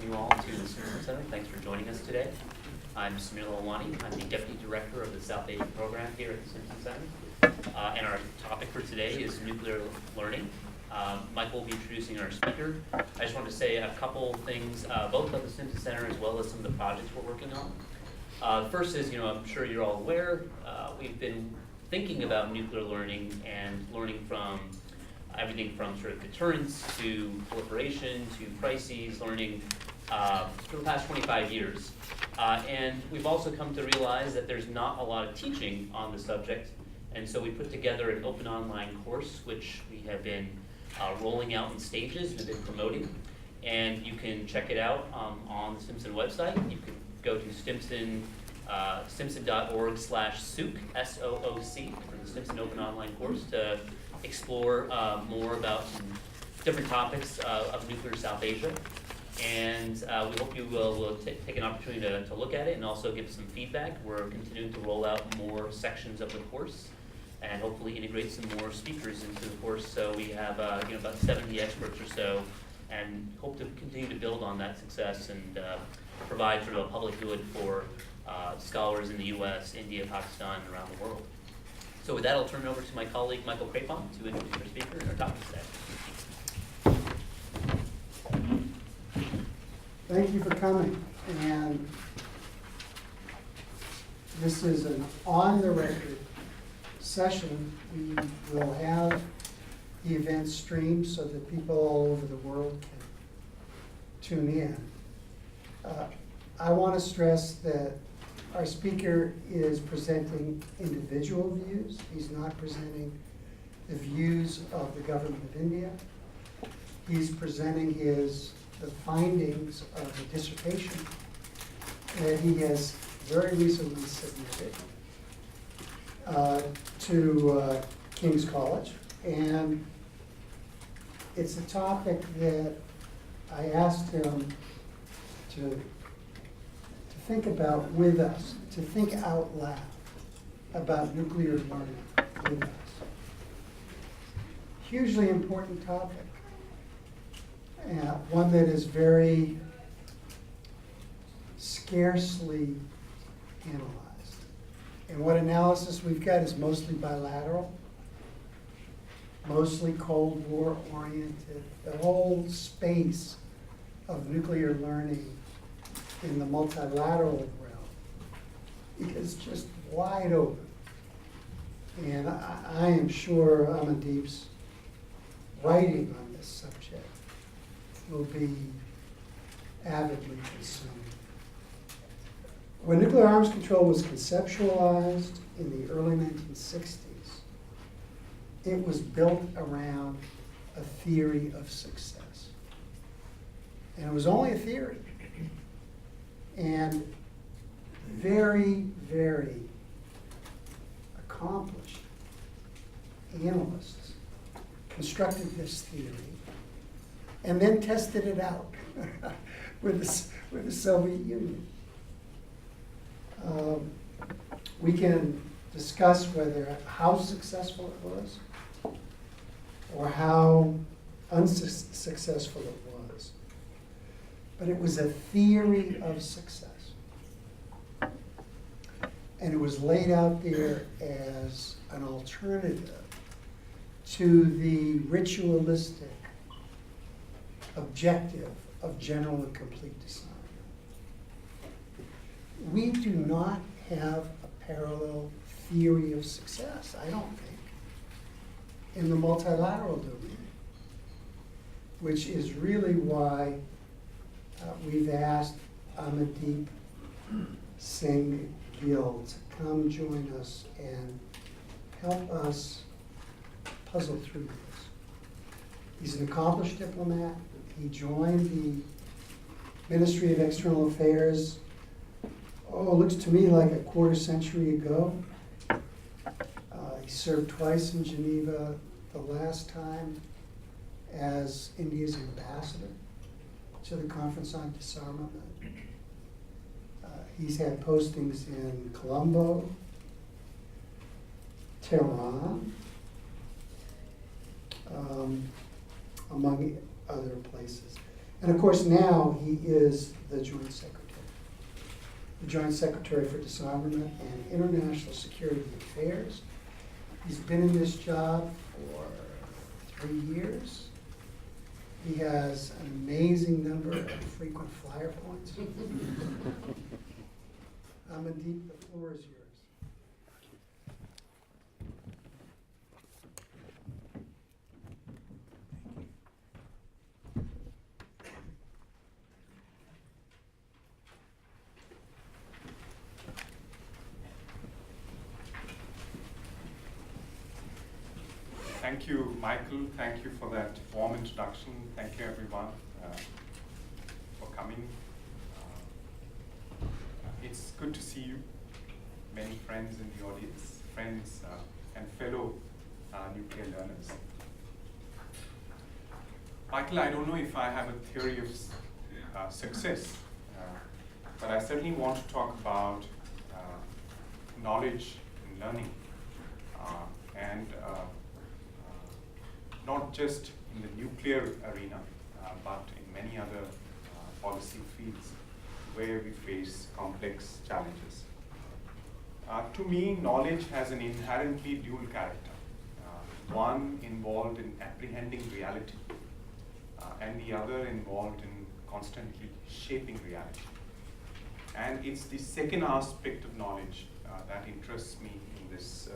you all to the Stimson Center. Thanks for joining us today. I'm Lalwani. I'm the Deputy Director of the South Asia Program here at the Stimson Center. And our topic for today is nuclear learning. Michael will be introducing our speaker. I just wanted to say a couple things, both about the Stimson Center as well as some of the projects we're working on. The first is, I'm sure you're all aware, we've been thinking about nuclear learning and learning from everything from sort of deterrence to proliferation to crises, learning for the past 25 years. And we've also come to realize that there's not a lot of teaching on the subject. And so we put together an open online course, which we have been rolling out in stages and have been promoting. And you can check it out on the Stimson website. You can go to stimson.org/SOOC, S-O-O-C, for the Stimson Open Online course to explore more about some different topics of nuclear South Asia. And we hope you will take an opportunity to look at it and also give some feedback. We're continuing to roll out more sections of the course and hopefully integrate some more speakers into the course. So we have about 70 experts or so, and hope to continue to build on that success and provide sort of a public good for scholars in the US, India, Pakistan, and around the world. So with that, I'll turn it over to my colleague, Michael Krepon, to introduce our speaker and our topic today. Thank you for coming. And this is an on-the-record session. We will have the event streamed so that people all over the world can tune in. I want to stress that our speaker is presenting individual views. He's not presenting the views of the government of India. He's presenting the findings of the dissertation that he has very recently submitted to King's College. And it's a topic that I asked him to think about with us, to think out loud about nuclear learning with us. Hugely important topic, and one that is very scarcely analyzed. And what analysis we've got is mostly bilateral, mostly Cold War oriented. The whole space of nuclear learning in the multilateral realm is just wide open. And I am sure Amandeep's writing on this subject will be avidly consumed. When nuclear arms control was conceptualized in the early 1960s, it was built around a theory of success. And it was only a theory. And very, very accomplished analysts constructed this theory and then tested it out with the Soviet Union. We can discuss how successful it was or how unsuccessful it was. But it was a theory of success. And it was laid out there as an alternative to the ritualistic objective of general and complete disarmament. We do not have a parallel theory of success, I don't think, in the multilateral domain, which is really why we've asked Amandeep Gill to come join us and help us puzzle through this. He's an accomplished diplomat. He joined the Ministry of External Affairs, it looks to me like a quarter century ago. He served twice in Geneva, the last time as India's ambassador to the Conference on Disarmament. He's had postings in Colombo, Tehran, among other places. And of course, now he is the Joint Secretary. The Joint Secretary for Disarmament and International Security Affairs. He's been in this job for 3 years. He has an amazing number of frequent flyer points. Amandeep, the floor is yours. Thank you, Michael. Thank you for that warm introduction. Thank you, everyone, for coming. It's good to see you, many friends in the audience, friends and fellow nuclear learners. Michael, I don't know if I have a theory of success, but I certainly want to talk about knowledge and learning, and not just in the nuclear arena, but in many other policy fields where we face complex challenges. To me, knowledge has an inherently dual character. One involved in apprehending reality, and the other involved in constantly shaping reality. And it's the second aspect of knowledge that interests me in this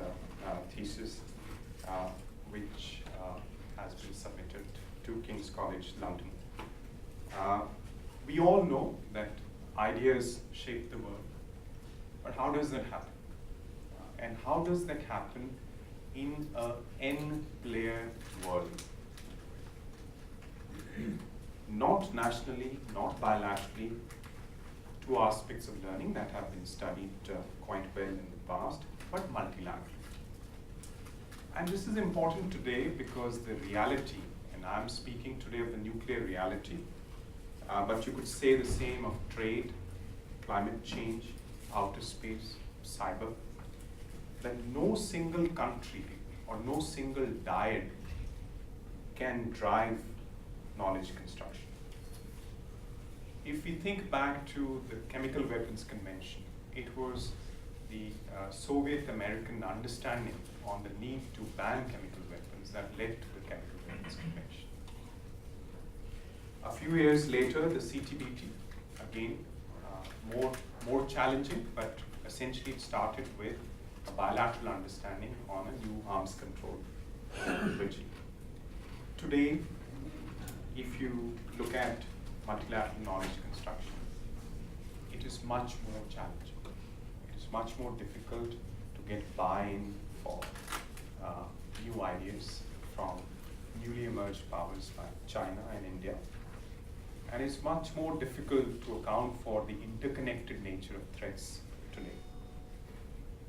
thesis, which has been submitted to King's College London. We all know that ideas shape the world, but how does that happen? And how does that happen in an n-player world? Not nationally, not bilaterally, two aspects of learning that have been studied quite well in the past, but multilaterally. And this is important today because the reality, and I'm speaking today of the nuclear reality, but you could say the same of trade, climate change, outer space, cyber, that no single country or no single dyad can drive knowledge construction. If we think back to the Chemical Weapons Convention, it was the Soviet-American understanding on the need to ban chemical weapons that led to the Chemical Weapons Convention. A few years later, the CTBT, again, more challenging, but essentially it started with a bilateral understanding on a new arms control regime. Today, if you look at multilateral knowledge construction, it is much more challenging. It is much more difficult to get buy-in for new ideas from newly emerged powers like China and India. And it's much more difficult to account for the interconnected nature of threats today.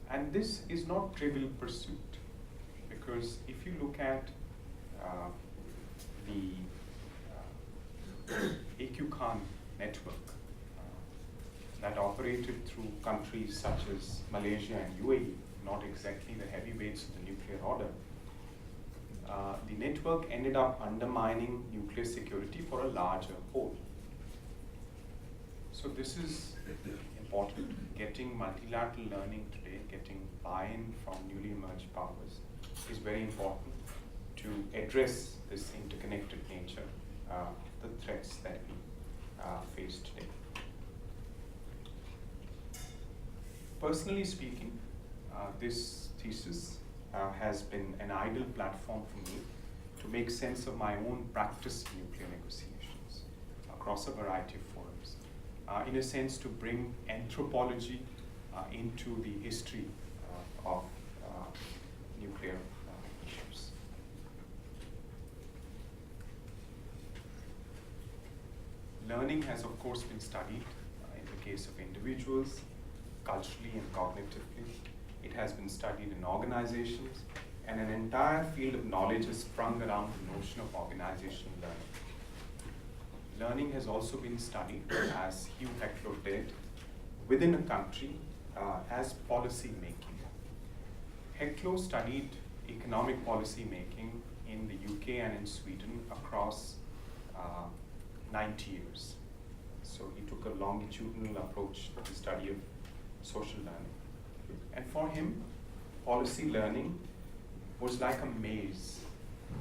And this is not trivial pursuit, because if you look at the AQ Khan network that operated through countries such as Malaysia and UAE, not exactly the heavyweights of the nuclear order, the network ended up undermining nuclear security for a larger whole. So this is important. Getting multilateral learning today, getting buy-in from newly emerged powers is very important to address this interconnected nature of the threats that we face today. Personally speaking, this thesis has been an ideal platform for me to make sense of my own practice in nuclear negotiations across a variety of forums. In a sense, to bring anthropology into the history of nuclear issues. Learning has, of course, been studied in the case of individuals, culturally and cognitively. It has been studied in organizations, and an entire field of knowledge has sprung around the notion of organizational learning. Learning has also been studied, as Hugh Heckler did, within a country as policy making. Heckler studied economic policy making in the UK and in Sweden across 90 years. So he took a longitudinal approach to the study of social learning. And for him, policy learning was like a maze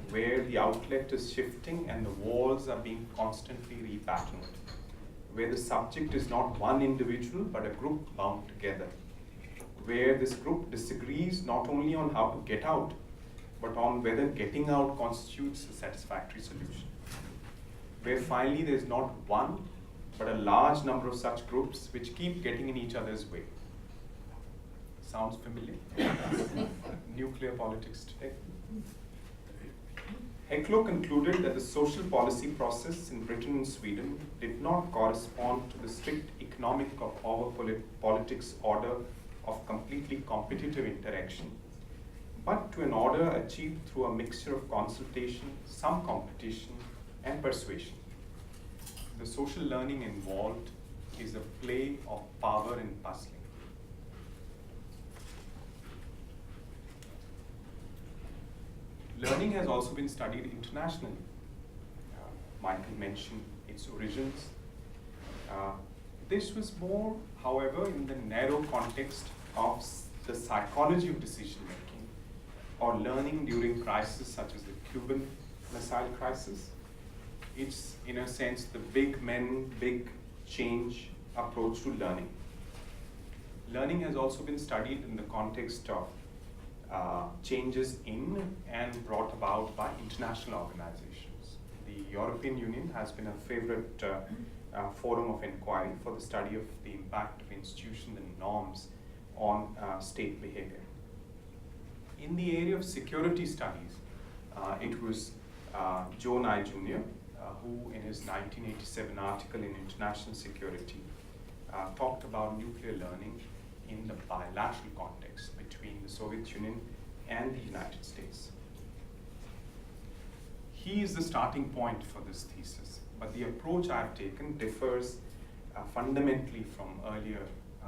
where the outlet is shifting and the walls are being constantly repatterned, where the subject is not one individual but a group bound together, where this group disagrees not only on how to get out, but on whether getting out constitutes a satisfactory solution, where finally there's not one, but a large number of such groups which keep getting in each other's way. Sounds familiar? Nuclear politics today. Heckler concluded that the social policy process in Britain and Sweden did not correspond to the strict economic or power politics order of completely competitive interaction, but to an order achieved through a mixture of consultation, some competition, and persuasion. The social learning involved is a play of power and puzzling. Learning has also been studied internationally. Michael mentioned its origins. This was more, however, in the narrow context of the psychology of decision making or learning during crises such as the Cuban Missile Crisis. It's, in a sense, the big men, big change approach to learning. Learning has also been studied in the context of changes in and brought about by international organizations. The European Union has been a favorite forum of inquiry for the study of the impact of institutions and norms on state behavior. In the area of security studies, it was Joe Nye Jr., who in his 1987 article in International Security talked about nuclear learning in the bilateral context between the Soviet Union and the United States. He is the starting point for this thesis, but the approach I've taken differs fundamentally from earlier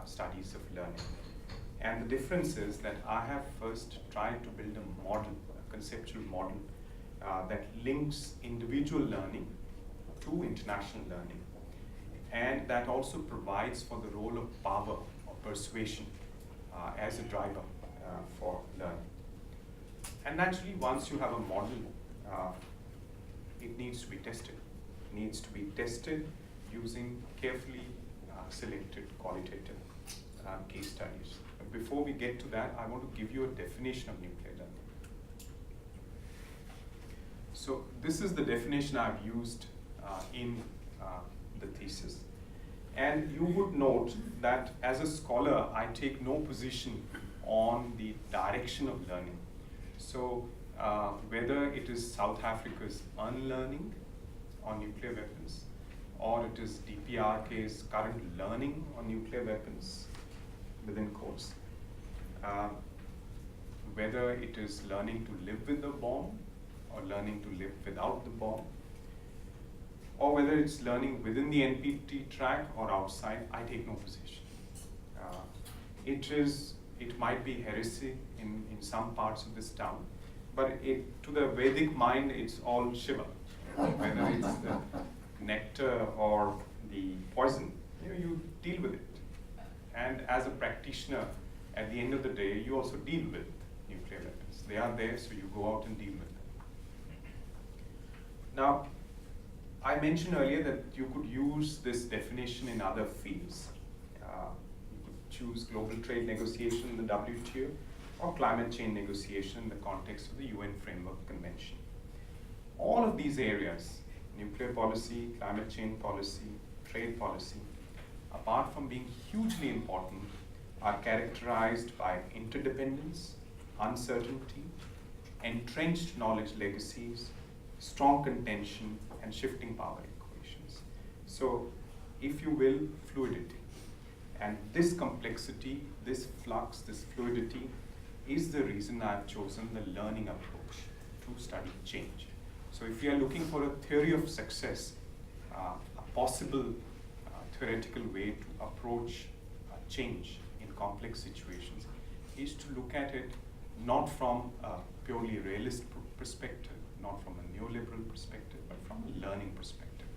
studies of learning. And the difference is that I have first tried to build a model, a conceptual model, that links individual learning to international learning. And that also provides for the role of power or persuasion as a driver for learning. And naturally, once you have a model, it needs to be tested. It needs to be tested using carefully selected qualitative case studies. But before we get to that, I want to give you a definition of nuclear learning. So this is the definition I've used in the thesis. And you would note that as a scholar, I take no position on the direction of learning. So whether it is South Africa's unlearning on nuclear weapons, or it is DPRK's current learning on nuclear weapons, within quotes, whether it is learning to live with the bomb, or learning to live without the bomb, or whether it's learning within the NPT track or outside, I take no position. It might be heresy in some parts of this town, but to the Vedic mind, it's all Shiva. Whether it's the nectar or the poison, you deal with it. And as a practitioner, at the end of the day, you also deal with nuclear weapons. They are there, so you go out and deal with them. Now, I mentioned earlier that you could use this definition in other fields. You could choose global trade negotiation in the WTO or climate change negotiation in the context of the UN Framework Convention. All of these areas, nuclear policy, climate change policy, trade policy, apart from being hugely important, are characterized by interdependence, uncertainty, entrenched knowledge legacies, strong contention, and shifting power equations. So, if you will, fluidity. And this complexity, this flux, this fluidity is the reason I've chosen the learning approach to study change. So if you are looking for a theory of success, a possible theoretical way to approach change in complex situations is to look at it not from a purely realist perspective, not from a neoliberal perspective, but from a learning perspective.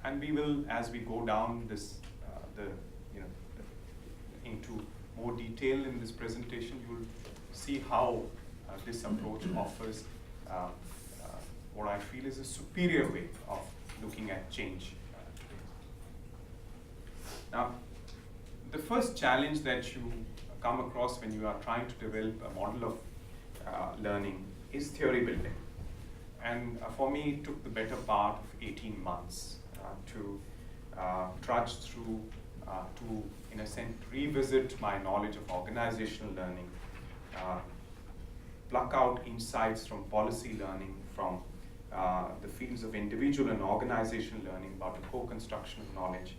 And we will, as we go down this, into more detail in this presentation, you will see how this approach offers what I feel is a superior way of looking at change. Now, the first challenge that you come across when you are trying to develop a model of learning is theory building. And for me, it took the better part of 18 months to trudge through, to, in a sense, revisit my knowledge of organizational learning, pluck out insights from policy learning, from the fields of individual and organizational learning about the co-construction of knowledge,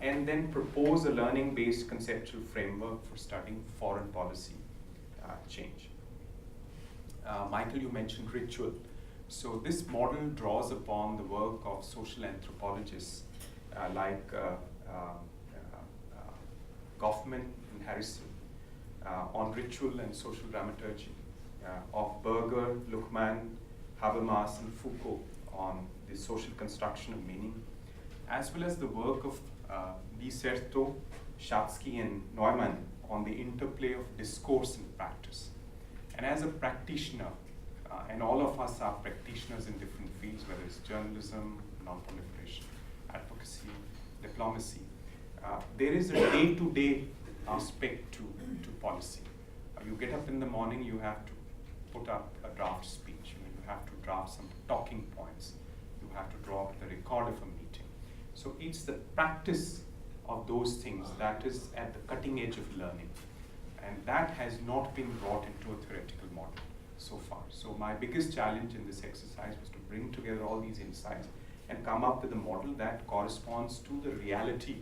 and then propose a learning-based conceptual framework for studying foreign policy change. Michael, you mentioned ritual. So this model draws upon the work of social anthropologists like Goffman and Harrison on ritual and social dramaturgy, of Berger, Luhmann, Habermas, and Foucault on the social construction of meaning, as well as the work of Diserto, Schatzky, and Neumann on the interplay of discourse and practice. And as a practitioner, and all of us are practitioners in different fields, whether it's journalism, non-proliferation, advocacy, diplomacy, there is a day-to-day aspect to policy. You get up in the morning, you have to put up a draft speech, you have to draft some talking points, you have to draw up the record of a meeting. So it's the practice of those things that is at the cutting edge of learning. And that has not been brought into a theoretical model so far. So my biggest challenge in this exercise was to bring together all these insights and come up with a model that corresponds to the reality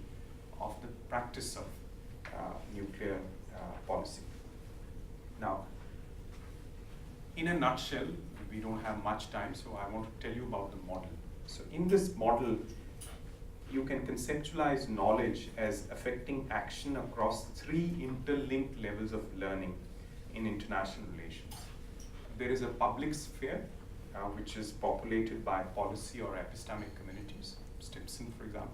of the practice of nuclear policy. Now, in a nutshell, we don't have much time, so I want to tell you about the model. So in this model, you can conceptualize knowledge as affecting action across 3 interlinked levels of learning in international relations. There is a public sphere, which is populated by policy or epistemic communities, Stimson, for example.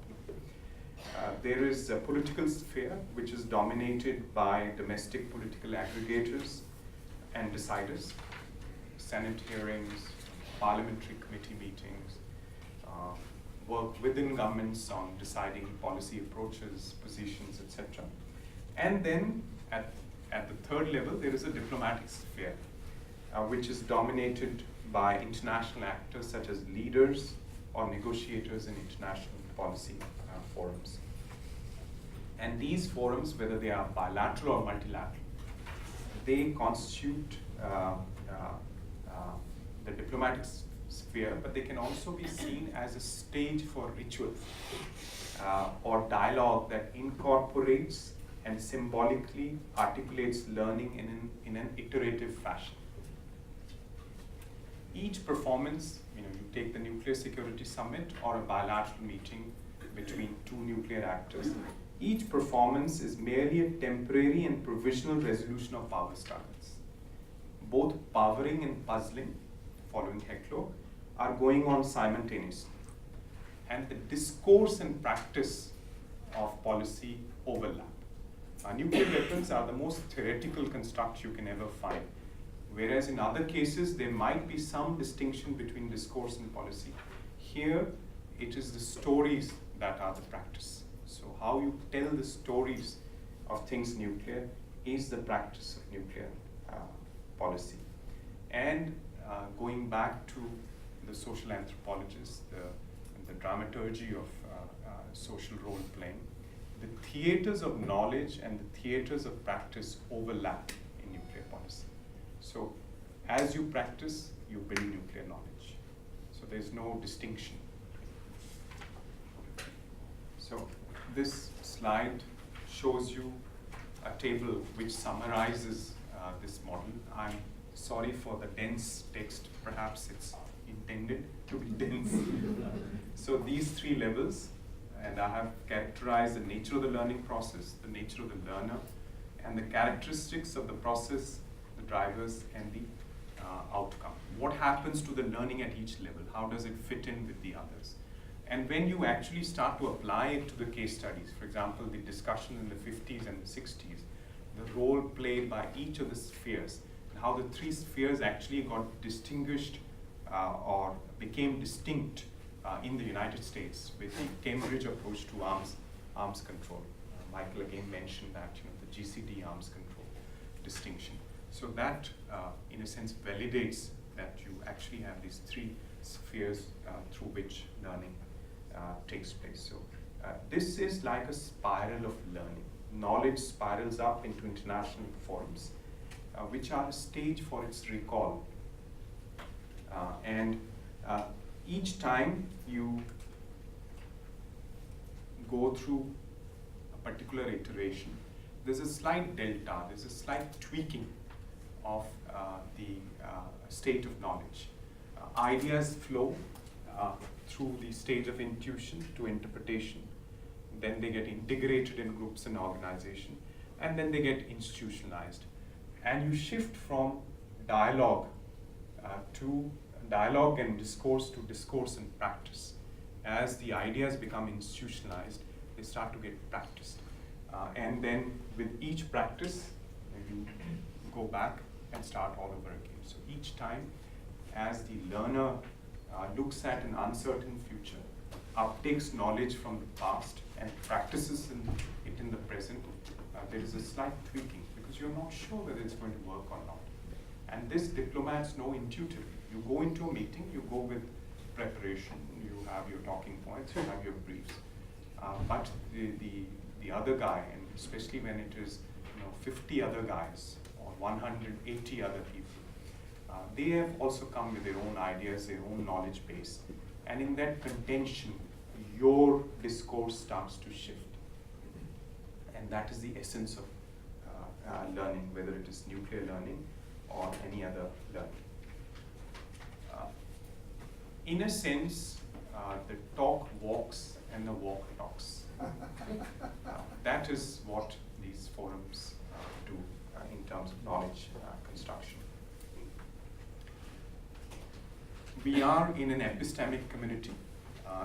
There is a political sphere, which is dominated by domestic political aggregators and deciders, Senate hearings, parliamentary committee meetings, work within governments on deciding policy approaches, positions, etc. And then at the third level, there is a diplomatic sphere, which is dominated by international actors such as leaders or negotiators in international policy forums. And these forums, whether they are bilateral or multilateral, they constitute the diplomatic sphere, but they can also be seen as a stage for ritual or dialogue that incorporates and symbolically articulates learning in an iterative fashion. Each performance, you take the Nuclear Security Summit or a bilateral meeting between 2 nuclear actors. Each performance is merely a temporary and provisional resolution of power struggles. Both powering and puzzling, following Heckler, are going on simultaneously. And the discourse and practice of policy overlap. Nuclear weapons are the most theoretical construct you can ever find. Whereas in other cases, there might be some distinction between discourse and policy. Here, it is the stories that are the practice. So how you tell the stories of things nuclear is the practice of nuclear policy. And going back to the social anthropologists, the dramaturgy of social role playing, the theaters of knowledge and the theaters of practice overlap in nuclear policy. So as you practice, you build nuclear knowledge. So there's no distinction. So this slide shows you a table which summarizes this model. I'm sorry for the dense text. Perhaps it's intended to be dense. So these 3 levels, and I have characterized the nature of the learning process, the nature of the learner, and the characteristics of the process, the drivers, and the outcome. What happens to the learning at each level? How does it fit in with the others? And when you actually start to apply it to the case studies, for example, the discussion in the 50s and the 60s, the role played by each of the spheres, and how the three spheres actually got distinguished or became distinct in the United States with the Cambridge approach to arms control. Michael again mentioned that, the GCD arms control distinction. So that, in a sense, validates that you actually have these three spheres through which learning takes place. So this is like a spiral of learning. Knowledge spirals up into international forums, which are a stage for its recall. And each time you go through a particular iteration, there's a slight delta, there's a slight tweaking of the state of knowledge. Ideas flow through the stage of intuition to interpretation, then they get integrated in groups and organization, and then they get institutionalized. And you shift from dialogue to dialogue and discourse to discourse and practice. As the ideas become institutionalized, they start to get practiced. And then with each practice, you go back and start all over again. So each time, as the learner looks at an uncertain future, uptakes knowledge from the past and practices it in the present, there is a slight tweaking because you're not sure whether it's going to work or not. And this diplomats know intuitively. You go into a meeting, you go with preparation, you have your talking points, you have your briefs. But the other guy, and especially when it is 50 other guys or 180 other people, they have also come with their own ideas, their own knowledge base. And in that contention, your discourse starts to shift. And that is the essence of learning, whether it is nuclear learning or any other learning. In a sense, the talk walks and the walk talks. That is what these forums do in terms of knowledge construction. We are in an epistemic community,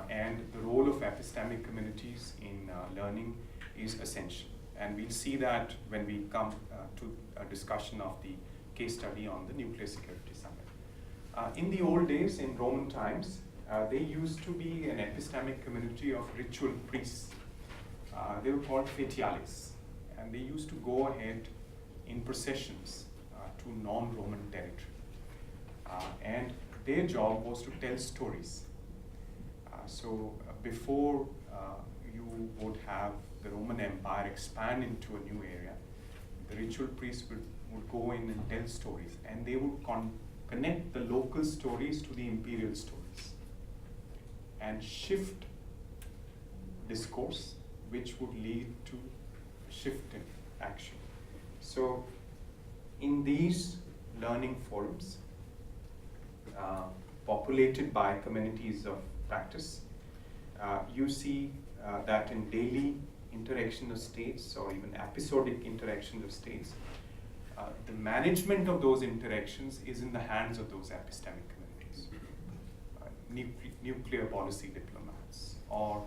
and the role of epistemic communities in learning is essential. And we'll see that when we come to a discussion of the case study on the Nuclear Security Summit. In the old days, in Roman times, they used to be an epistemic community of ritual priests. They were called fetiales, and they used to go ahead in processions to non-Roman territory. And their job was to tell stories. So before you would have the Roman Empire expand into a new area, the ritual priests would go in and tell stories, and they would connect the local stories to the imperial stories and shift discourse, which would lead to a shift in action. So in these learning forums, populated by communities of practice, you see that in daily interaction of states or even episodic interaction of states, the management of those interactions is in the hands of those epistemic communities. Nuclear policy diplomats or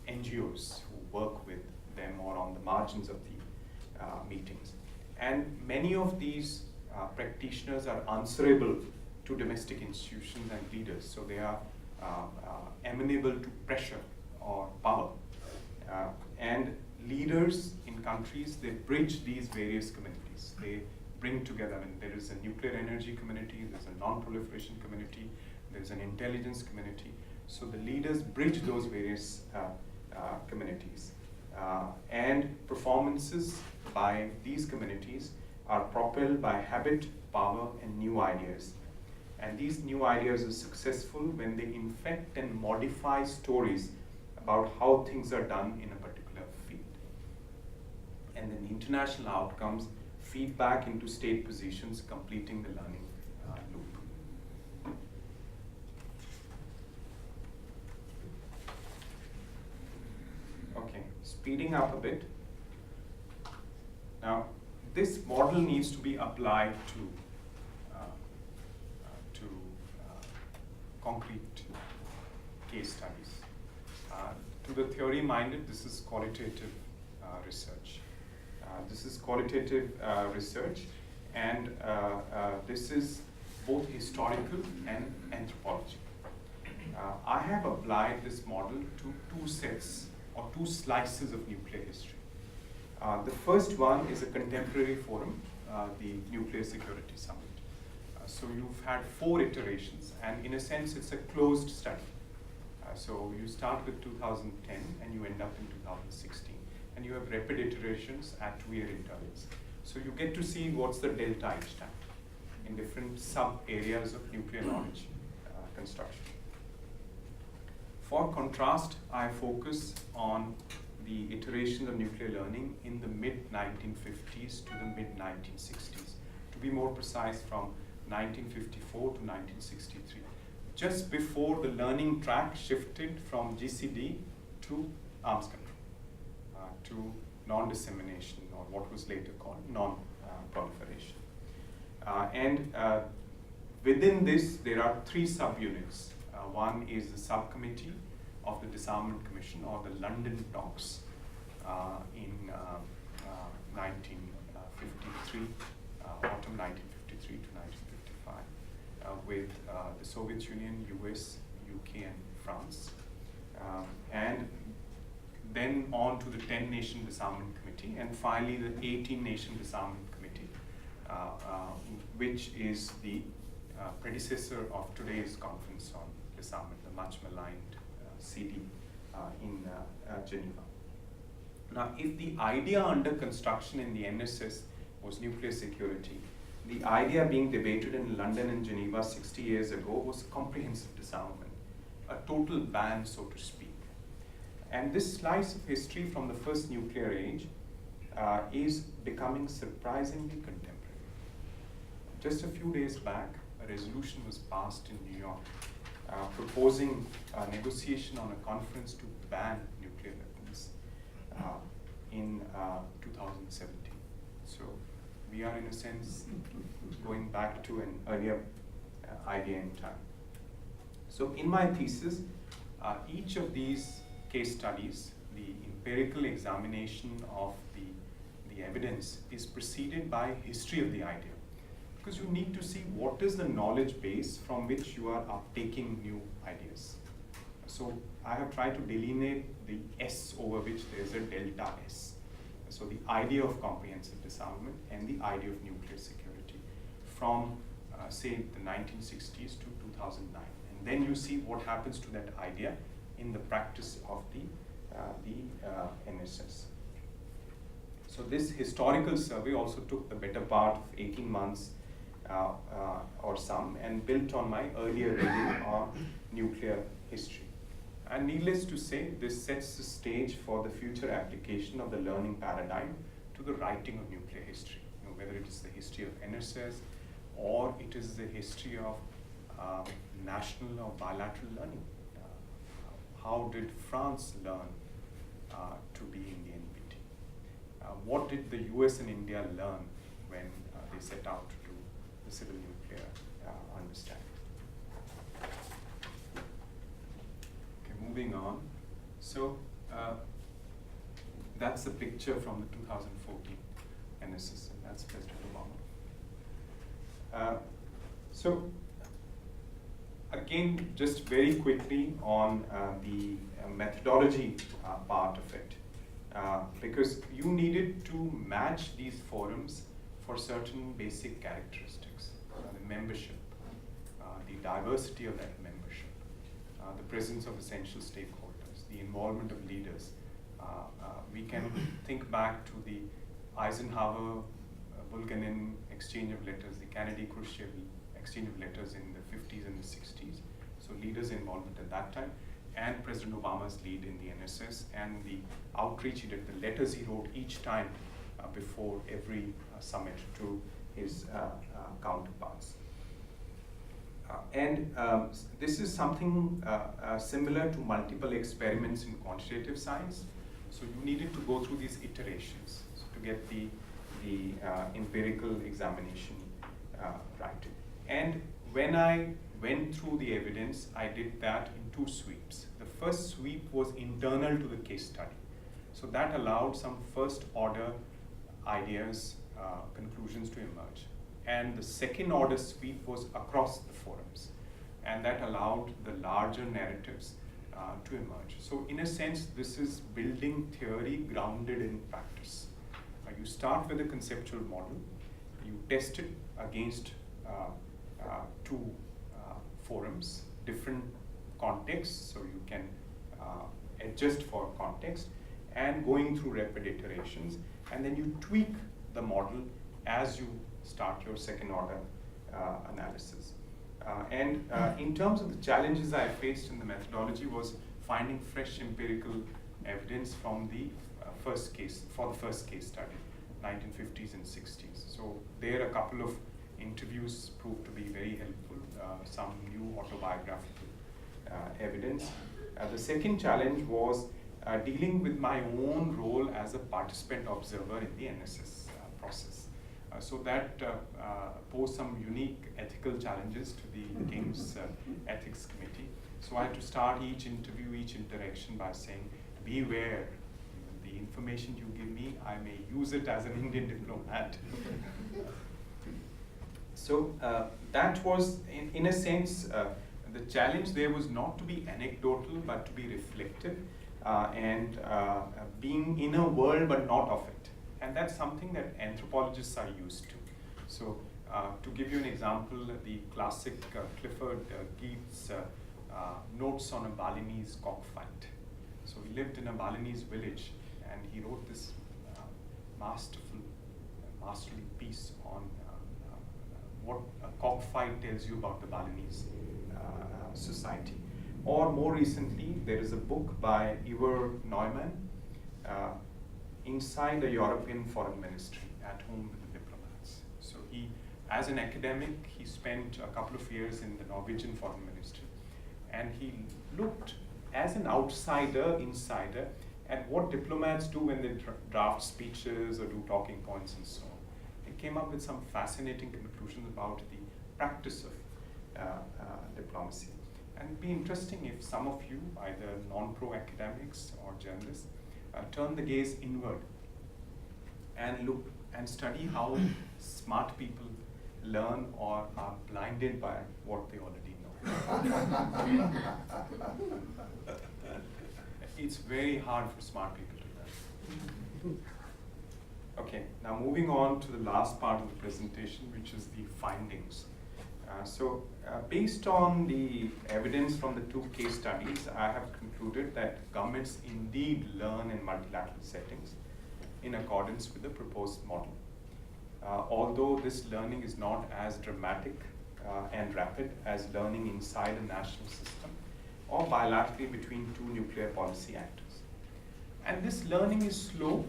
NGOs who work with them or on the margins of the meetings. And many of these practitioners are answerable to domestic institutions and leaders, so they are amenable to pressure or power. And leaders in countries, they bridge these various communities. They bring together, there is a nuclear energy community, there's a non-proliferation community, there's an intelligence community. So the leaders bridge those various communities. And performances by these communities are propelled by habit, power, and new ideas. And these new ideas are successful when they infect and modify stories about how things are done in a particular field. And then international outcomes feed back into state positions, completing the learning loop. Okay, speeding up a bit. Now, this model needs to be applied to concrete case studies. To the theory-minded, this is qualitative research. This is qualitative research, and this is both historical and anthropology. I have applied this model to two sets or two slices of nuclear history. The first one is a contemporary forum, the Nuclear Security Summit. So you've had 4 iterations, and in a sense it's a closed study. So you start with 2010 and you end up in 2016, and you have rapid iterations at 2-year intervals. So you get to see what's the delta each time in different sub-areas of nuclear knowledge construction. For contrast, I focus on the iteration of nuclear learning in the mid-1950s to the mid-1960s. To be more precise, from 1954 to 1963. Just before the learning track shifted from GCD to arms control, to non-dissemination, or what was later called non-proliferation. And within this, there are 3 subunits. One is the subcommittee of the Disarmament Commission, or the London talks in 1953, autumn 1953 to 1955, with the Soviet Union, US, UK, and France. And then on to the 10-nation Disarmament Committee, and finally the 18-nation Disarmament Committee, which is the predecessor of today's conference on disarmament, the much maligned CD in Geneva. Now, if the idea under construction in the NSS was nuclear security, the idea being debated in London and Geneva 60 years ago was comprehensive disarmament, a total ban, so to speak. And this slice of history from the first nuclear age is becoming surprisingly contemporary. Just a few days back, a resolution was passed in New York proposing a negotiation on a conference to ban nuclear weapons in 2017. So we are, in a sense, going back to an earlier idea in time. So in my thesis, each of these case studies, the empirical examination of the evidence, is preceded by history of the idea. Because you need to see what is the knowledge base from which you are uptaking new ideas. So I have tried to delineate the S over which there is a delta S. So the idea of comprehensive disarmament and the idea of nuclear security from, say, the 1960s to 2009. And then you see what happens to that idea in the practice of the NSS. So this historical survey also took the better part of 18 months or some, and built on my earlier review on nuclear history. And needless to say, this sets the stage for the future application of the learning paradigm to the writing of nuclear history. You know, whether it is the history of NSS or it is the history of national or bilateral learning. How did France learn to be in the NPT? What did the US and India learn when they set out to do the civil nuclear understanding? Okay, moving on. So that's a picture from the 2014 NSS, and that's President Obama. So again, just very quickly on the methodology part of it, because you needed to match these forums for certain basic characteristics, the membership, the diversity of that membership, the presence of essential stakeholders, the involvement of leaders. We can think back to the Eisenhower-Bulganin exchange of letters, the Kennedy-Khrushchev exchange of letters in the 50s and the 60s. So leaders' involvement at that time, and President Obama's lead in the NSS, and the outreach he did, the letters he wrote each time before every summit to his counterparts. This is something similar to multiple experiments in quantitative science. So you needed to go through these iterations to get the empirical examination right. And when I went through the evidence, I did that in two sweeps. The first sweep was internal to the case study. So that allowed some first order ideas, conclusions to emerge. And the second order sweep was across the forums. And that allowed the larger narratives to emerge. So in a sense, this is building theory grounded in practice. You start with a conceptual model, you test it against two forums, different contexts, so you can adjust for context, and going through rapid iterations, and then you tweak the model as you start your second order analysis. In terms of the challenges I faced in the methodology was finding fresh empirical evidence from the first case study, 1950s and 60s. So there a couple of interviews proved to be very helpful, some new autobiographical evidence. The second challenge was dealing with my own role as a participant observer in the NSS process. So that posed some unique ethical challenges to the Games Ethics Committee. So I had to start each interview, each interaction by saying, beware, the information you give me, I may use it as an Indian diplomat. So that was, in a sense, the challenge there was not to be anecdotal, but to be reflective and being in a world but not of it. And that's something that anthropologists are used to. So to give you an example, the classic Clifford Geertz notes on a Balinese cockfight. So he lived in a Balinese village and he wrote this masterly piece on what a cockfight tells you about the Balinese society. Or more recently, there is a book by Ivar Neumann, Inside the European Foreign Ministry, at Home with the Diplomats. So he, as an academic, he spent a couple of years in the Norwegian Foreign Ministry, and he looked as an outsider, insider, at what diplomats do when they draft speeches or do talking points and so on. He came up with some fascinating conclusions about the practice of diplomacy. And it'd be interesting if some of you, either non-pro academics or journalists, turn the gaze inward and look and study how smart people learn or are blinded by what they already know. It's very hard for smart people to learn. Okay, now moving on to the last part of the presentation, which is the findings. Based on the evidence from the two case studies, I have concluded that governments indeed learn in multilateral settings in accordance with the proposed model. Although this learning is not as dramatic and rapid as learning inside a national system or bilaterally between two nuclear policy actors. And this learning is slow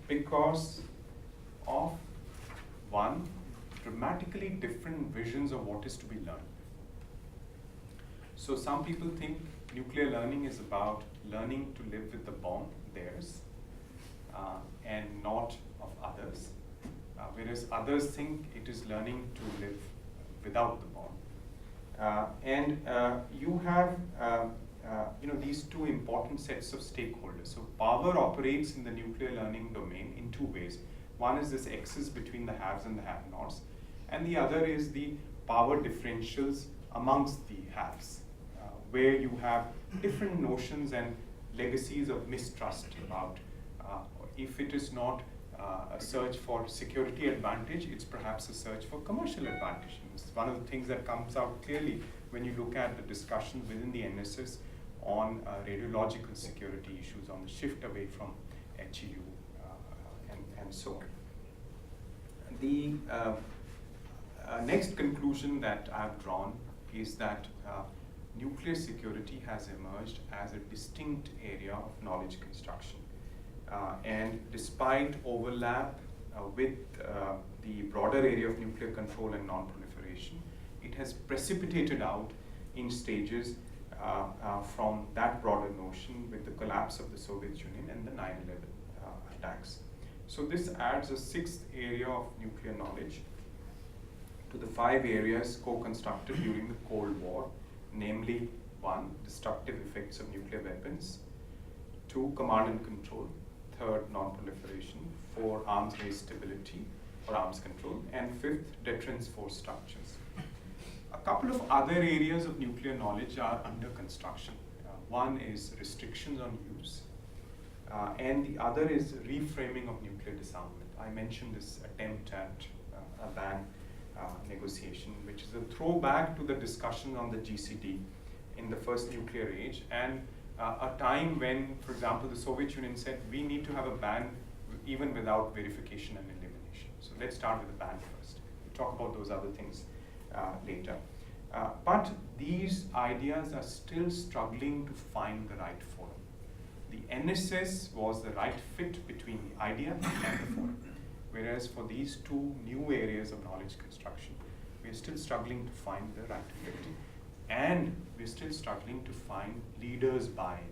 because of, one, dramatically different visions of what is to be learned. So some people think nuclear learning is about learning to live with the bomb, theirs, and not of others, whereas others think it is learning to live without the bomb. You have these two important sets of stakeholders. So power operates in the nuclear learning domain in two ways. One is this axis between the haves and the have-nots, and the other is the power differentials amongst the haves, where you have different notions and legacies of mistrust about if it is not a search for security advantage, it's perhaps a search for commercial advantage. It's one of the things that comes out clearly when you look at the discussion within the NSS on radiological security issues, on the shift away from HEU and so on. The next conclusion that I've drawn is that nuclear security has emerged as a distinct area of knowledge construction. And despite overlap with the broader area of nuclear control and non-proliferation, it has precipitated out in stages from that broader notion with the collapse of the Soviet Union and the 9/11 attacks. So this adds a sixth area of nuclear knowledge to the 5 areas co-constructed during the Cold War, namely 1, destructive effects of nuclear weapons, 2, command and control, 3rd, non-proliferation, 4, arms race stability or arms control, and 5th, deterrence force structures. A couple of other areas of nuclear knowledge are under construction. One is restrictions on use, and the other is reframing of nuclear disarmament. I mentioned this attempt at a ban negotiation, which is a throwback to the discussion on the GCD in the first nuclear age, and a time when, for example, the Soviet Union said we need to have a ban even without verification and elimination. So let's start with the ban first. We'll talk about those other things later. But these ideas are still struggling to find the right forum. The NSS was the right fit between the idea and the forum. Whereas for these two new areas of knowledge construction, we are still struggling to find the right fit. And we're still struggling to find leaders buy-in,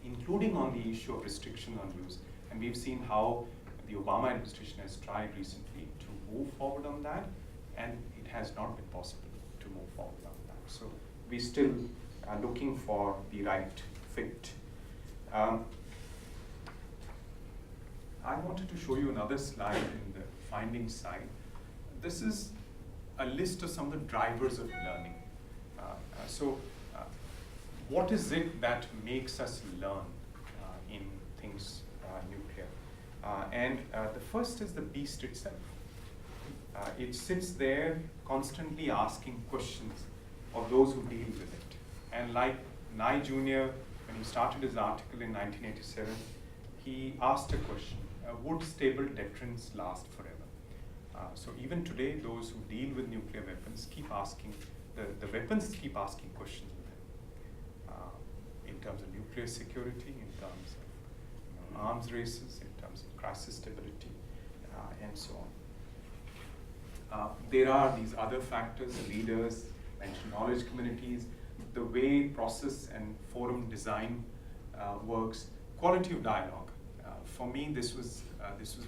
including on the issue of restriction on use. And we've seen how the Obama administration has tried recently to move forward on that, and it has not been possible to move forward on that. So we still are looking for the right fit. I wanted to show you another slide in the findings side. This is a list of some of the drivers of learning. What is it that makes us learn in things nuclear? The first is the beast itself. It sits there constantly asking questions of those who deal with it. And like Nye Jr., when he started his article in 1987, he asked a question, would stable deterrence last forever? So even today, those who deal with nuclear weapons keep asking, the weapons keep asking questions with them in terms of nuclear security, in terms of arms races, in terms of crisis stability, and so on. There are these other factors, leaders, mentioned knowledge communities, the way process and forum design works, quality of dialogue. For me, this was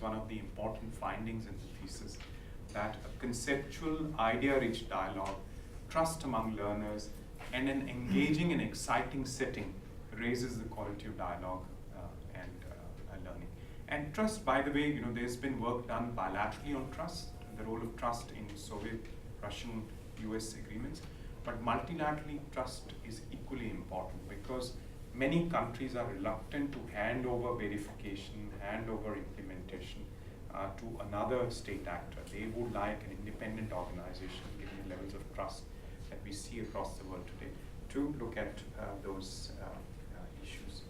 one of the important findings in the thesis, that a conceptual, idea-rich dialogue, trust among learners, and an engaging and exciting setting raises the quality of dialogue and learning. And trust, by the way, there's been work done bilaterally on trust, the role of trust in Soviet, Russian, US agreements, but multilaterally trust is equally important because many countries are reluctant to hand over verification, hand over implementation to another state actor. They would like an independent organization, given the levels of trust that we see across the world today, to look at those issues.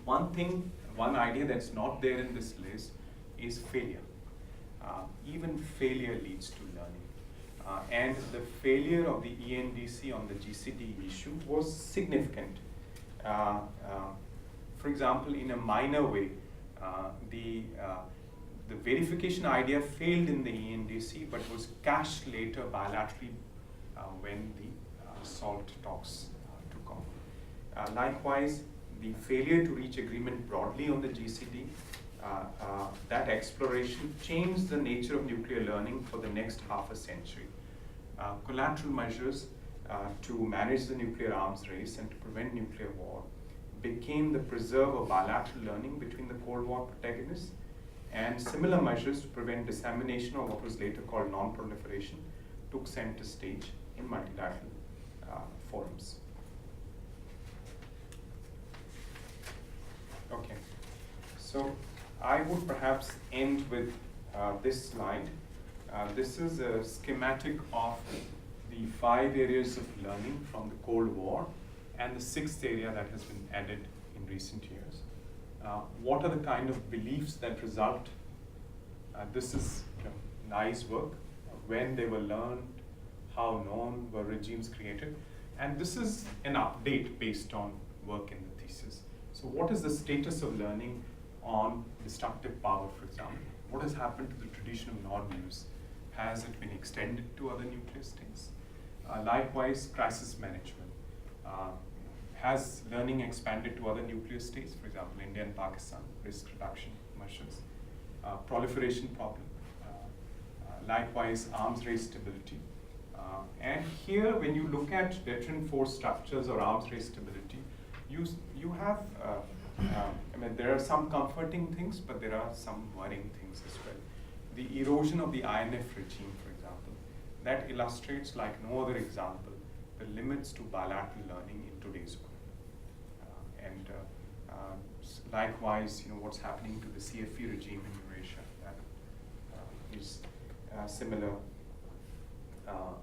One idea that's not there in this list is failure. Even failure leads to learning. And the failure of the ENDC on the GCD issue was significant. For example, in a minor way, the verification idea failed in the ENDC, but was cached later bilaterally when the SALT talks took off. Likewise, the failure to reach agreement broadly on the GCD, that exploration changed the nature of nuclear learning for the next half a century. Collateral measures to manage the nuclear arms race and to prevent nuclear war became the preserve of bilateral learning between the Cold War protagonists, and similar measures to prevent dissemination, or what was later called non-proliferation, took center stage in multilateral forums. Okay, so I would perhaps end with this slide. This is a schematic of the 5 areas of learning from the Cold War and the 6th area that has been added in recent years. What are the kind of beliefs that result? This is nice work, when they were learned, how known were regimes created, and this is an update based on work in the thesis. So what is the status of learning on destructive power, for example? What has happened to the tradition of non-use? Has it been extended to other nuclear states? Likewise, crisis management. Has learning expanded to other nuclear states, for example, India and Pakistan, risk reduction measures? Proliferation problem. Likewise, arms race stability. And here, when you look at deterrent force structures or arms race stability, you have, I mean, there are some comforting things, but there are some worrying things as well. The erosion of the INF regime, for example, that illustrates like no other example the limits to bilateral learning in today's world. Likewise, what's happening to the CFE regime in Eurasia, that is a similar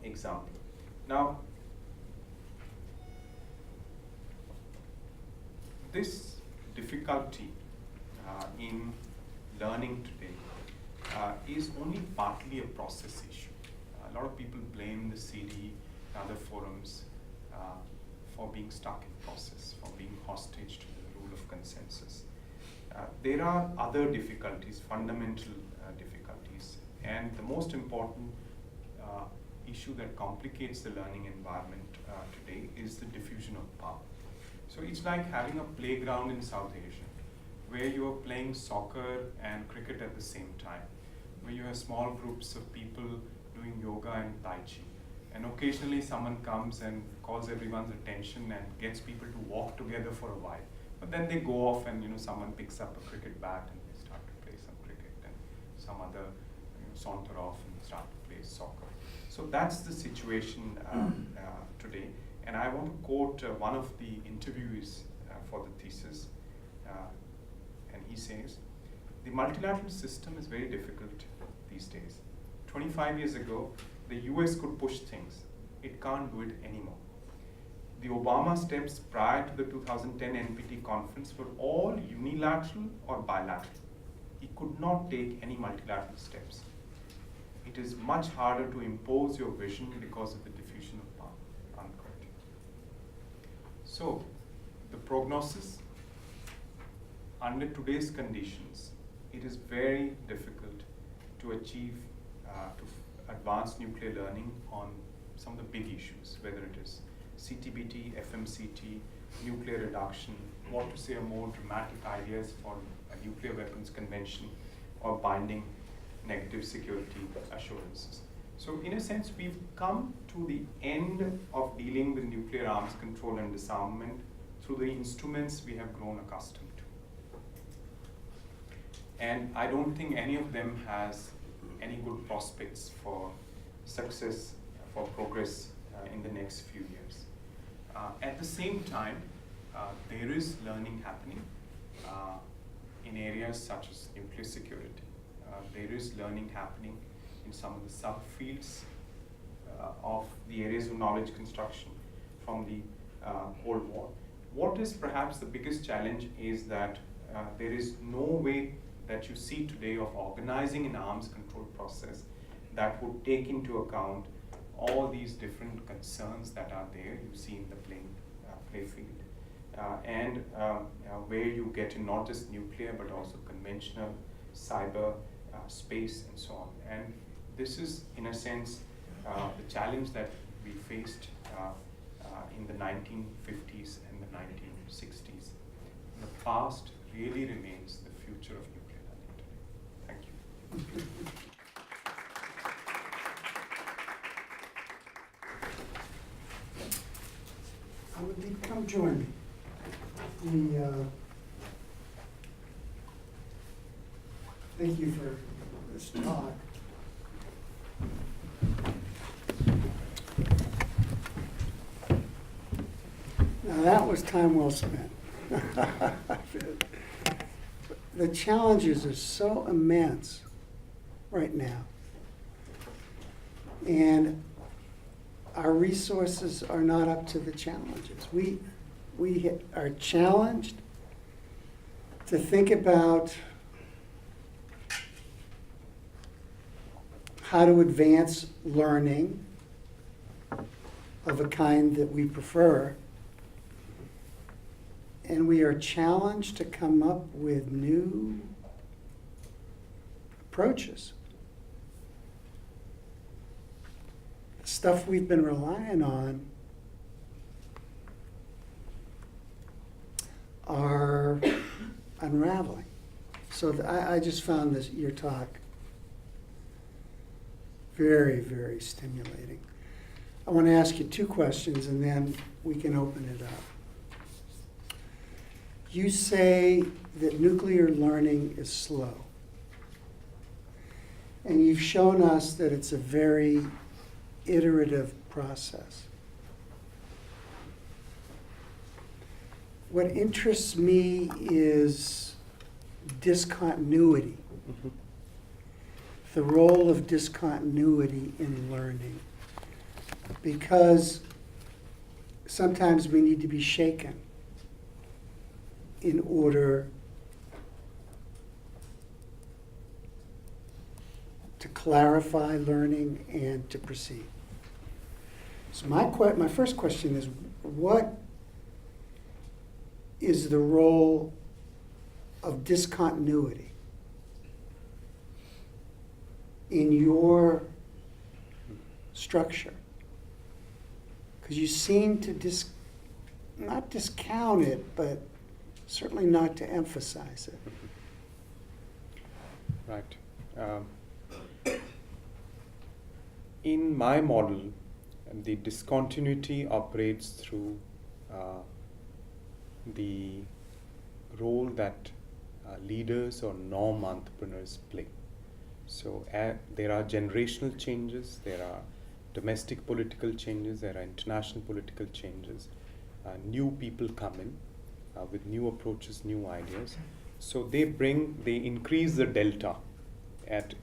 example. Now, this difficulty in learning today is only partly a process issue. A lot of people blame the CD and other forums for being stuck in process, for being hostage to the rule of consensus. There are other difficulties, fundamental difficulties, and the most important issue that complicates the learning environment today is the diffusion of power. So it's like having a playground in South Asia where you are playing soccer and cricket at the same time, where you have small groups of people doing yoga and Tai Chi. And occasionally someone comes and calls everyone's attention and gets people to walk together for a while. But then they go off and someone picks up a cricket bat and they start to play some cricket, and some other saunter off and start to play soccer. So that's the situation today. And I want to quote one of the interviewees for the thesis, and he says, "The multilateral system is very difficult these days. 25 years ago, the US could push things. It can't do it anymore. The Obama steps prior to the 2010 NPT conference were all unilateral or bilateral. He could not take any multilateral steps. It is much harder to impose your vision because of the diffusion of power," unquote. So, the prognosis, under today's conditions, it is very difficult to achieve, to advance nuclear learning on some of the big issues, whether it is CTBT, FMCT, nuclear reduction, what to say are more dramatic ideas for a nuclear weapons convention, or binding negative security assurances. So in a sense, we've come to the end of dealing with nuclear arms control and disarmament through the instruments we have grown accustomed to. And I don't think any of them has any good prospects for success, for progress in the next few years. At the same time, there is learning happening in areas such as nuclear security. There is learning happening in some of the subfields of the areas of knowledge construction from the Cold War. What is perhaps the biggest challenge is that there is no way that you see today of organizing an arms control process that would take into account all these different concerns that are there, you see in the play field, and where you get in not just nuclear but also conventional, cyber, space, and so on. And this is, in a sense, the challenge that we faced in the 1950s and the 1960s. The past really remains the future of nuclear learning today. Thank you. Amandeep, come join me. Thank you for this talk. Now that was time well spent. The challenges are so immense right now. And our resources are not up to the challenges. We are challenged to think about how to advance learning of a kind that we prefer. And we are challenged to come up with new approaches. Stuff we've been relying on are unraveling. So I just found your talk very, very stimulating. I want to ask you two questions and then we can open it up. You say that nuclear learning is slow. And you've shown us that it's a very iterative process. What interests me is discontinuity, the role of discontinuity in learning. Because sometimes we need to be shaken in order to clarify learning and to proceed. So my first question is, what is the role of discontinuity in your structure? Because you seem to not discount it, but certainly not to emphasize it. Right. In my model, the discontinuity operates through the role that leaders or norm entrepreneurs play. So there are generational changes, there are domestic political changes, there are international political changes. New people come in with new approaches, new ideas. So they increase the delta at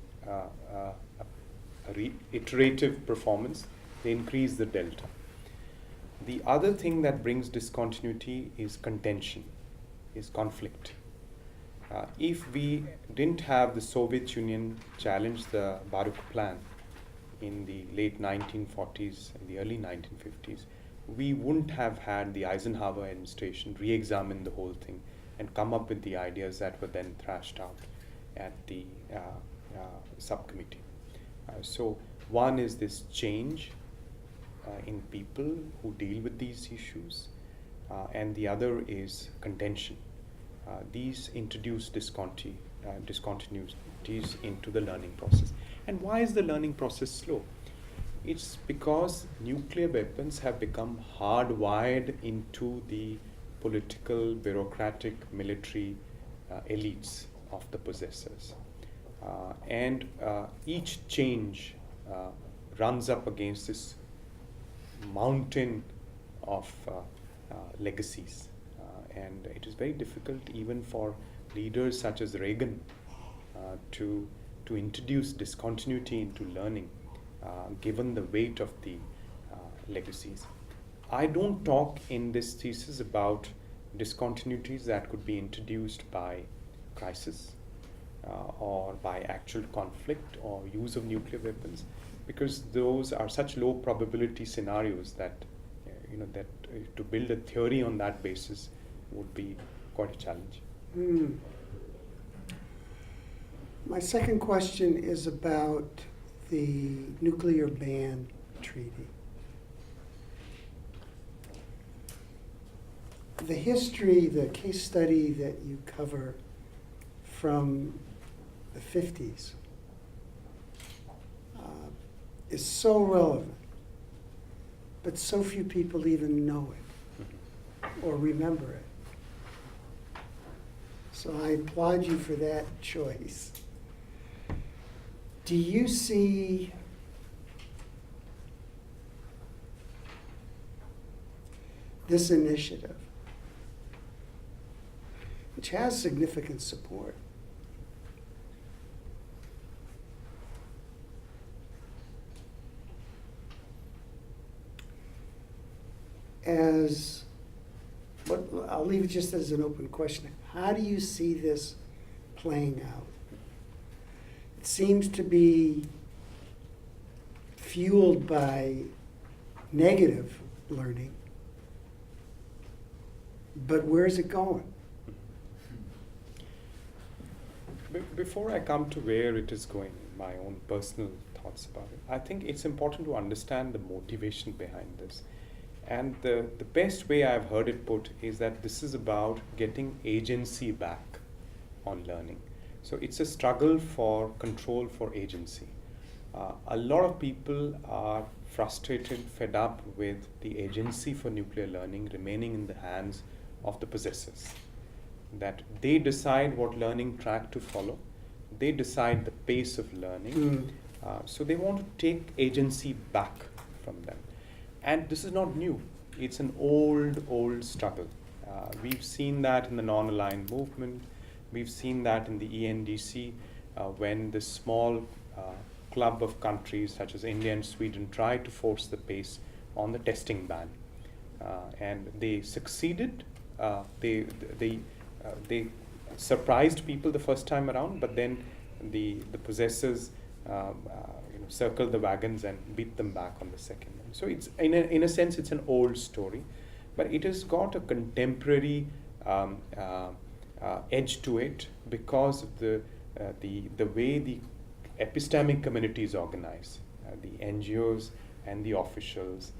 iterative performance, they increase the delta. The other thing that brings discontinuity is contention, is conflict. If we didn't have the Soviet Union challenge the Baruch Plan in the late 1940s and the early 1950s, we wouldn't have had the Eisenhower administration re-examine the whole thing and come up with the ideas that were then thrashed out at the subcommittee. So one is this change in people who deal with these issues, and the other is contention. These introduce discontinuities into the learning process. And why is the learning process slow? It's because nuclear weapons have become hardwired into the political, bureaucratic, military elites of the possessors. And each change runs up against this mountain of legacies. And it is very difficult even for leaders such as Reagan to introduce discontinuity into learning, given the weight of the legacies. I don't talk in this thesis about discontinuities that could be introduced by crisis or by actual conflict or use of nuclear weapons, because those are such low probability scenarios that to build a theory on that basis would be quite a challenge. My second question is about the nuclear ban treaty. The history, the case study that you cover from the 50s is so relevant, but so few people even know it or remember it. So I applaud you for that choice. Do you see this initiative, which has significant support, as what I'll leave it just as an open question. How do you see this playing out? It seems to be fueled by negative learning, but where's it going? Before I come to where it is going, my own personal thoughts about it, I think it's important to understand the motivation behind this. And the best way I've heard it put is that this is about getting agency back on learning. So it's a struggle for control for agency. A lot of people are frustrated, fed up with the agency for nuclear learning remaining in the hands of the possessors. That they decide what learning track to follow, they decide the pace of learning. So they want to take agency back from them. And this is not new. It's an old struggle. We've seen that in the non-aligned movement. We've seen that in the ENDC when the small club of countries such as India and Sweden tried to force the pace on the testing ban. And they succeeded. They surprised people the first time around, but then the possessors circled the wagons and beat them back on the second one. So it's in a sense it's an old story, but it has got a contemporary edge to it because of the way the epistemic community is organized, the NGOs and the officials.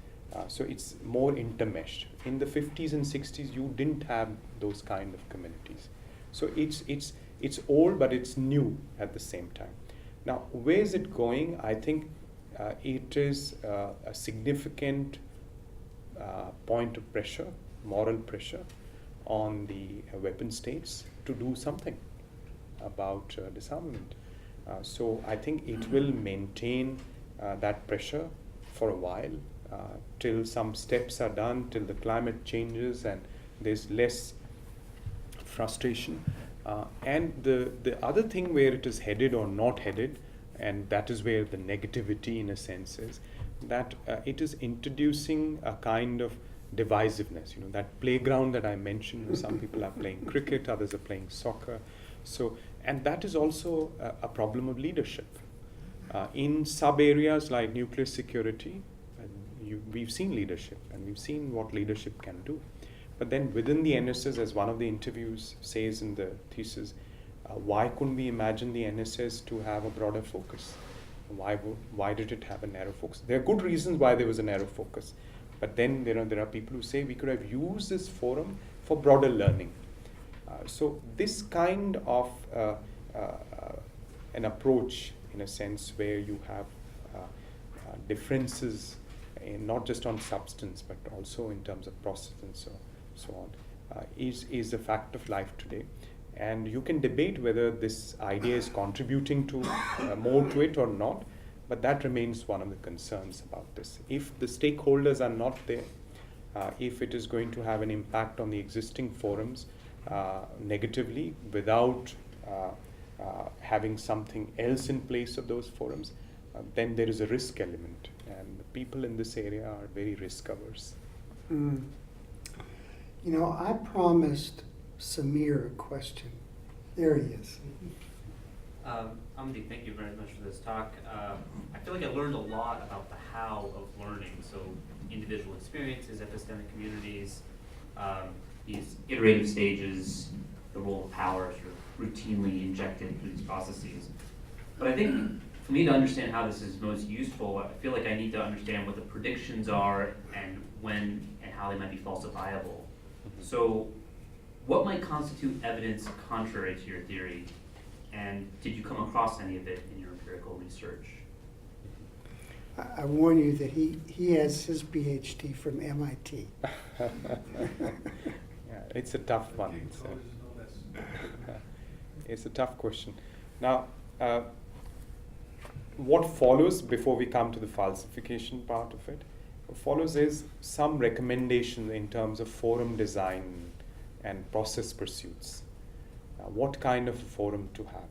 So it's more intermeshed. In the 50s and 60s, you didn't have those kind of communities. So it's old, but it's new at the same time. Now, where is it going? I think it is a significant point of pressure, moral pressure, on the weapon states to do something about disarmament. So I think it will maintain that pressure for a while, till some steps are done, till the climate changes and there's less frustration. And the other thing where it is headed or not headed, and that is where the negativity in a sense is, that it is introducing a kind of divisiveness. That playground that I mentioned, some people are playing cricket, others are playing soccer. So, and that is also a problem of leadership. In sub areas like nuclear security, we've seen leadership and we've seen what leadership can do. But then within the NSS, as one of the interviews says in the thesis, why couldn't we imagine the NSS to have a broader focus? Why did it have a narrow focus? There are good reasons why there was a narrow focus. But then there are people who say we could have used this forum for broader learning. So this kind of an approach, in a sense, where you have differences, not just on substance, but also in terms of process and so on, is a fact of life today. And you can debate whether this idea is contributing to more to it or not, but that remains one of the concerns about this. If the stakeholders are not there, if it is going to have an impact on the existing forums negatively without having something else in place of those forums, then there is a risk element. And the people in this area are very risk averse. I promised Samir a question. There he is. Amandeep, thank you very much for this talk. I feel like I learned a lot about the how of learning. So individual experiences, epistemic communities, these iterative stages, the role of power sort of routinely injected through these processes. But I think for me to understand how this is most useful, I feel like I need to understand what the predictions are and when and how they might be falsifiable. So what might constitute evidence contrary to your theory? And did you come across any of it in your empirical research? I warn you that he has his PhD from MIT. Yeah, it's a tough one. It's a tough question. Now, what follows before we come to the falsification part of it? What follows is some recommendation in terms of forum design and process pursuits. What kind of a forum to have?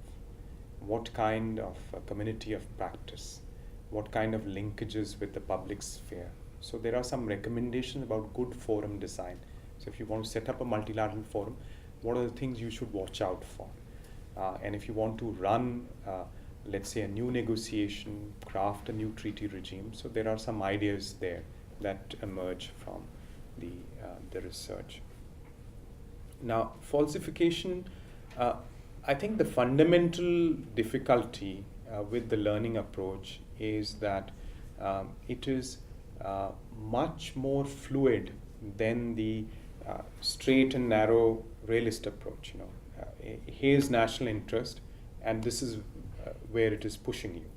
What kind of a community of practice? What kind of linkages with the public sphere? So there are some recommendations about good forum design. So if you want to set up a multilateral forum, what are the things you should watch out for? And if you want to run, let's say, a new negotiation, craft a new treaty regime, so there are some ideas there that emerge from the research. Now, falsification, I think the fundamental difficulty with the learning approach is that it is much more fluid than the straight and narrow realist approach. Here's national interest, and this is where it is pushing you.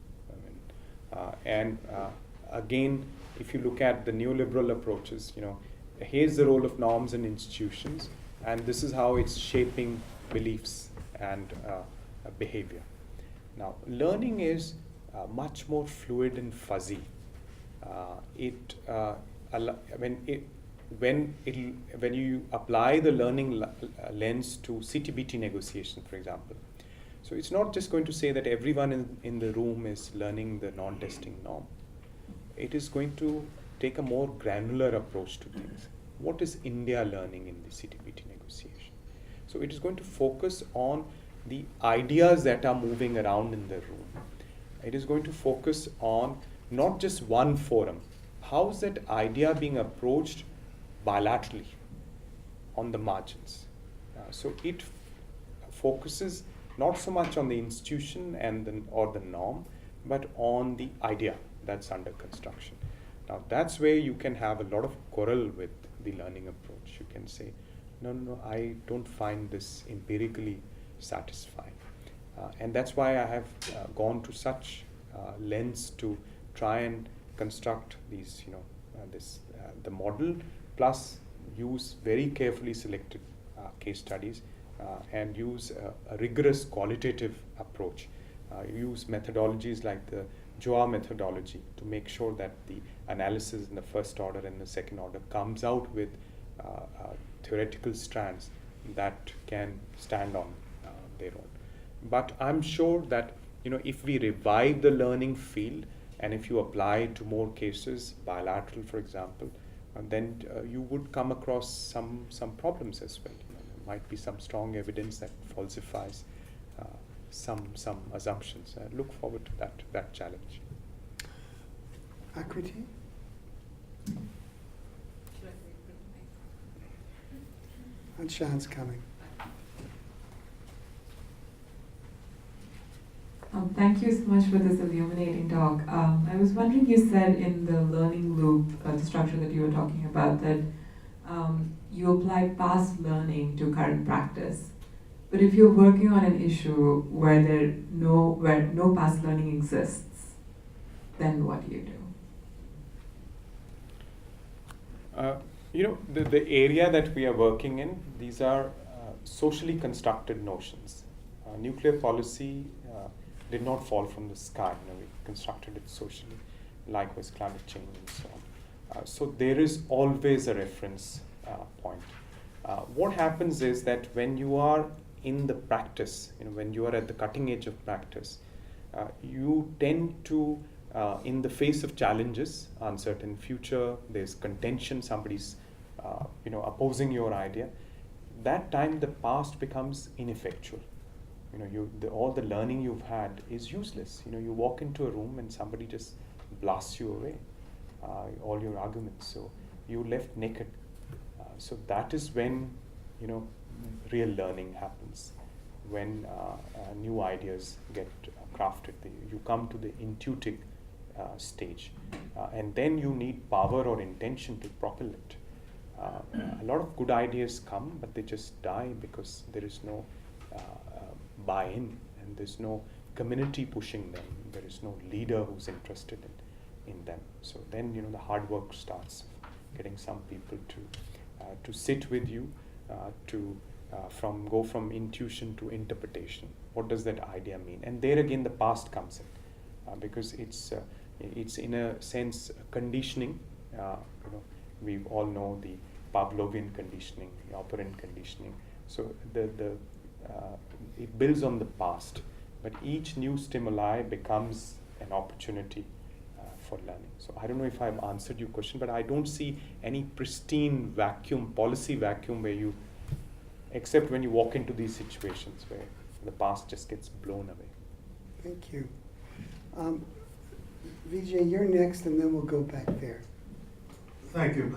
again, if you look at the neoliberal approaches, here's the role of norms and institutions, and this is how it's shaping beliefs and behavior. Now, learning is much more fluid and fuzzy. When you apply the learning lens to CTBT negotiation, for example, so it's not just going to say that everyone in the room is learning the non-testing norm. It is going to take a more granular approach to things. What is India learning in the CTBT negotiation? So it is going to focus on the ideas that are moving around in the room. It is going to focus on not just one forum. How is that idea being approached bilaterally on the margins? So it focuses not so much on the institution or the norm, but on the idea that's under construction. Now that's where you can have a lot of quarrel with the learning approach. You can say, no, I don't find this empirically satisfying. And that's why I have gone to such lens to try and construct these, the model, plus use very carefully selected case studies and use a rigorous qualitative approach. Use methodologies like the JOA methodology to make sure that the analysis in the first order and the second order comes out with theoretical strands that can stand on their own. But I'm sure that if we revive the learning field, and if you apply to more cases, bilateral for example, then you would come across some problems as well. There might be some strong evidence that falsifies some assumptions. I look forward to that challenge. Akriti? And Sean's coming. Thank you so much for this illuminating talk. I was wondering, you said in the learning loop, the structure that you were talking about, that you apply past learning to current practice. But if you're working on an issue where no past learning exists, then what do you do? The area that we are working in, these are socially constructed notions. Nuclear policy did not fall from the sky. We constructed it socially. Likewise, climate change and so on. So there is always a reference point. What happens is that when you are in the practice, when you are at the cutting edge of practice, you tend to, in the face of challenges, uncertain future, there's contention, somebody's opposing your idea, that time the past becomes ineffectual. All the learning you've had is useless. You walk into a room and somebody just blasts you away, all your arguments. So you're left naked. So that is when, real learning happens. When new ideas get crafted, you come to the intuitive stage, and then you need power or intention to propel it. A lot of good ideas come, but they just die because there is no buy-in, and there's no community pushing them. There is no leader who's interested in them. So then the hard work starts, getting some people to sit with you, to go from intuition to interpretation. What does that idea mean? And there again the past comes in, because it's in a sense conditioning. We all know the Pavlovian conditioning, the operant conditioning. So it builds on the past, but each new stimuli becomes an opportunity for learning. So I don't know if I've answered your question, but I don't see any pristine vacuum, policy vacuum, where except when you walk into these situations where the past just gets blown away. Thank you. Vijay, you're next, and then we'll go back there. Thank you.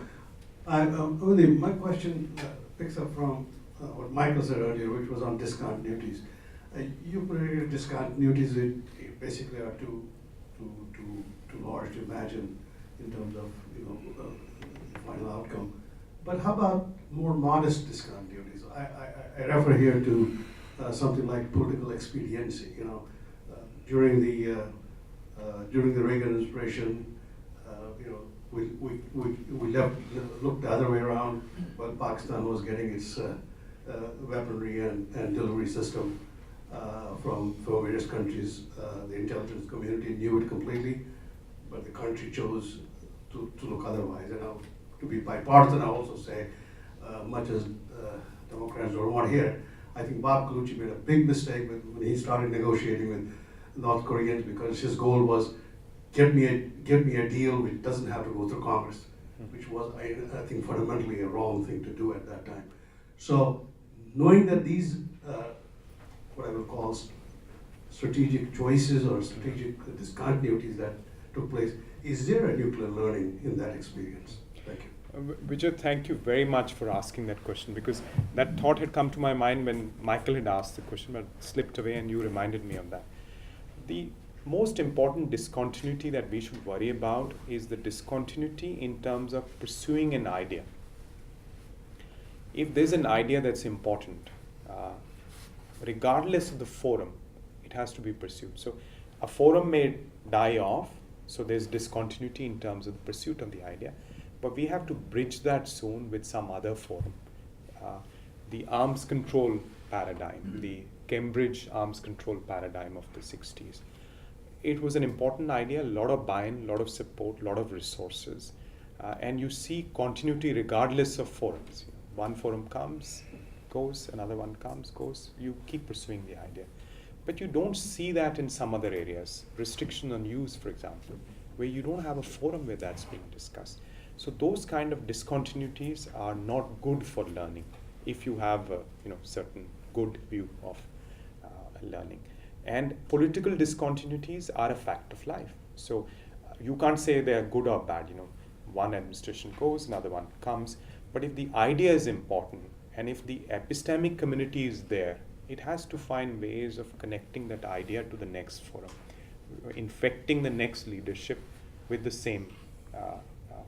Amandeep, my question picks up from what Michael said earlier, which was on discontinuities. You predicted discontinuities basically are too large to imagine in terms of the final outcome. But how about more modest discontinuities? I refer here to something like political expediency. During the Reagan administration, we looked the other way around while Pakistan was getting its weaponry and delivery system from various countries. The intelligence community knew it completely, but the country chose to look otherwise. And to be bipartisan, I also say, much as Democrats don't want to hear it, I think Bob Colucci made a big mistake when he started negotiating with North Koreans, because his goal was get me a deal which doesn't have to go through Congress, which was, I think, fundamentally a wrong thing to do at that time. So, knowing that these, what I will call strategic choices or strategic discontinuities that took place, is there a nuclear learning in that experience? Thank you. Vijay, thank you very much for asking that question, because that thought had come to my mind when Michael had asked the question, but it slipped away and you reminded me of that. The most important discontinuity that we should worry about is the discontinuity in terms of pursuing an idea. If there's an idea that's important, regardless of the forum, it has to be pursued. So a forum may die off, so there's discontinuity in terms of the pursuit of the idea, but we have to bridge that soon with some other forum. The arms control paradigm, the Cambridge arms control paradigm of the 60s. It was an important idea, a lot of buy-in, a lot of support, a lot of resources, and you see continuity regardless of forums. One forum comes, goes, another one comes, goes, you keep pursuing the idea. But you don't see that in some other areas, restriction on use, for example, where you don't have a forum where that's being discussed. So those kind of discontinuities are not good for learning if you have a certain good view of learning. And political discontinuities are a fact of life. So you can't say they're good or bad. One administration goes, another one comes. But if the idea is important, and if the epistemic community is there, it has to find ways of connecting that idea to the next forum, infecting the next leadership with the same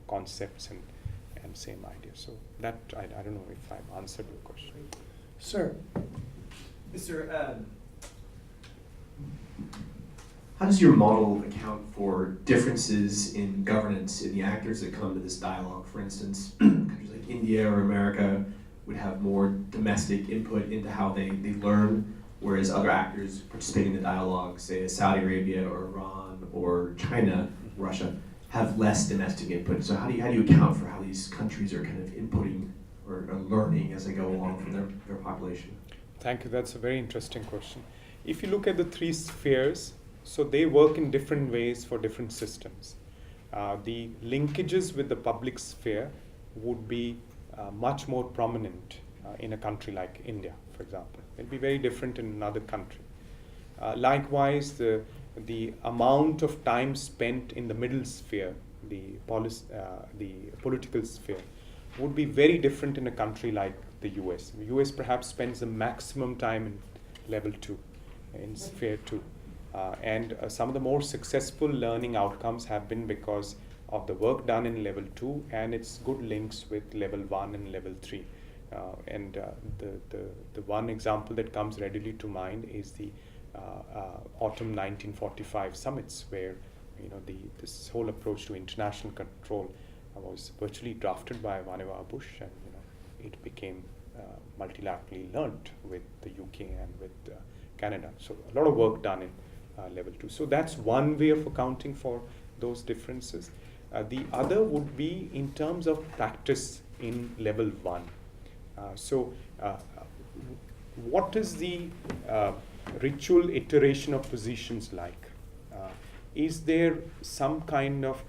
concepts and same ideas. So that, I don't know if I've answered your question. Sir. Mr. How does your model account for differences in governance in the actors that come to this dialogue? For instance, countries like India or America would have more domestic input into how they learn, whereas other actors participating in the dialogue, say Saudi Arabia or Iran or China, Russia, have less domestic input. So how do you account for how these countries are kind of inputting or learning as they go along from their population? Thank you. That's a very interesting question. If you look at the three spheres, so they work in different ways for different systems. The linkages with the public sphere would be much more prominent in a country like India, for example. It'll be very different in another country. Likewise, the amount of time spent in the middle sphere, the political sphere, would be very different in a country like the US. The US perhaps spends the maximum time in level 2, in sphere 2. And some of the more successful learning outcomes have been because of the work done in level 2 and its good links with level 1 and level 3. The one example that comes readily to mind is the autumn 1945 summits, where this whole approach to international control was virtually drafted by Vannevar Bush, and it became multilaterally learnt with the UK and with Canada. So a lot of work done in level 2. So that's one way of accounting for those differences. The other would be in terms of practice in level 1. What is the ritual iteration of positions like? Is there some kind of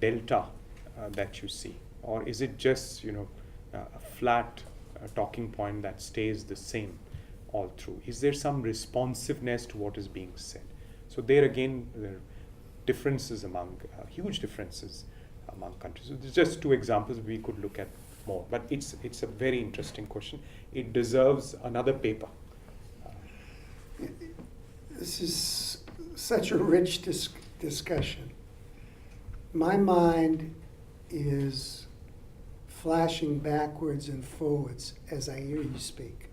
delta that you see, or is it just a flat talking point that stays the same all through? Is there some responsiveness to what is being said? So there again, there are differences among huge differences among countries. So there's just two examples. We could look at more, but it's a very interesting question. It deserves another paper. This is such a rich discussion. My mind is flashing backwards and forwards as I hear you speak.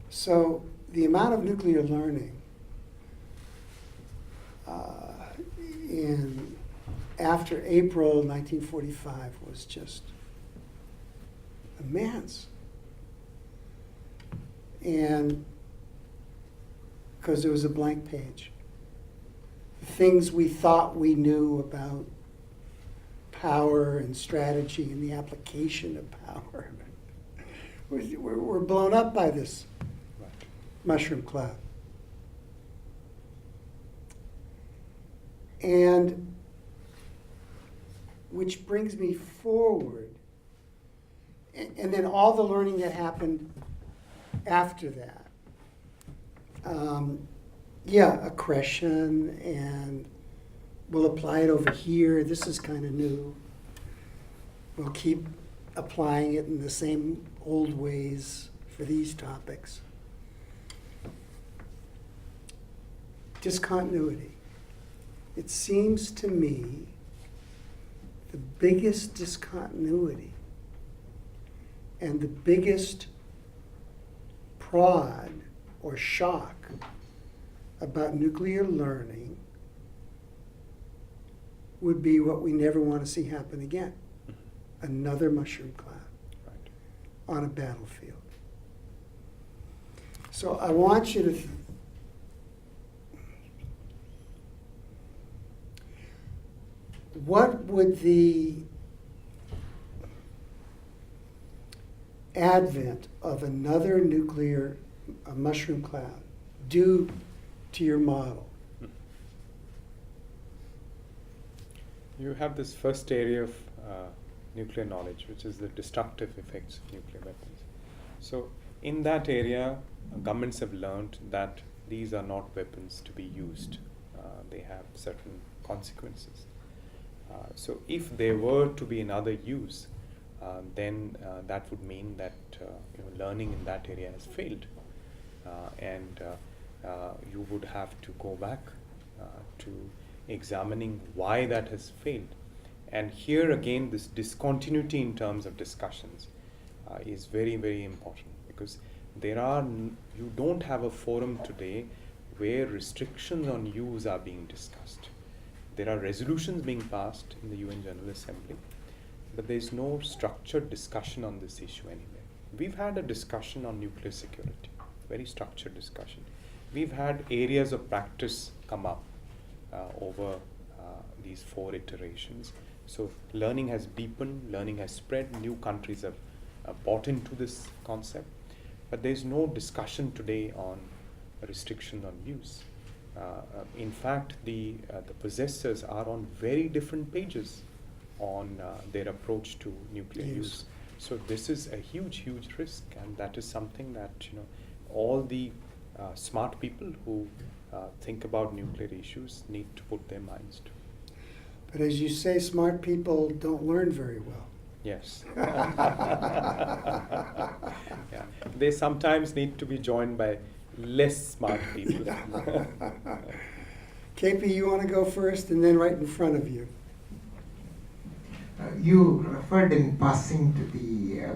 So the amount of nuclear learning in after April 1945 was just immense. And because there was a blank page. Things we thought we knew about power and strategy and the application of power were blown up by this Right. mushroom cloud. And which brings me forward, and then all the learning that happened after that. Accretion, and we'll apply it over here. This is kind of new. We'll keep applying it in the same old ways for these topics. Discontinuity. It seems to me the biggest discontinuity and the biggest prod or shock about nuclear learning would be what we never want to see happen again. Another mushroom cloud Right. on a battlefield. So I want you to what would the advent of another nuclear mushroom cloud do to your model? You have this first area of nuclear knowledge, which is the destructive effects of nuclear weapons. So in that area, governments have learned that these are not weapons to be used. They have certain consequences. So if there were to be another use, then that would mean that learning in that area has failed. And you would have to go back to examining why that has failed. And here again, this discontinuity in terms of discussions is very, very important, because you don't have a forum today where restrictions on use are being discussed. There are resolutions being passed in the UN General Assembly, but there is no structured discussion on this issue anywhere. We've had a discussion on nuclear security, very structured discussion. We've had areas of practice come up over these 4 iterations. So learning has deepened, learning has spread, new countries have bought into this concept, but there's no discussion today on a restriction on use. In fact, the possessors are on very different pages on their approach to nuclear use. So this is a huge, huge risk, and that is something that all the smart people who think about nuclear issues need to put their minds to. But as you say, smart people don't learn very well. Yes. Yeah. They sometimes need to be joined by less smart people. KP, you want to go first, and then right in front of you. You referred in passing to the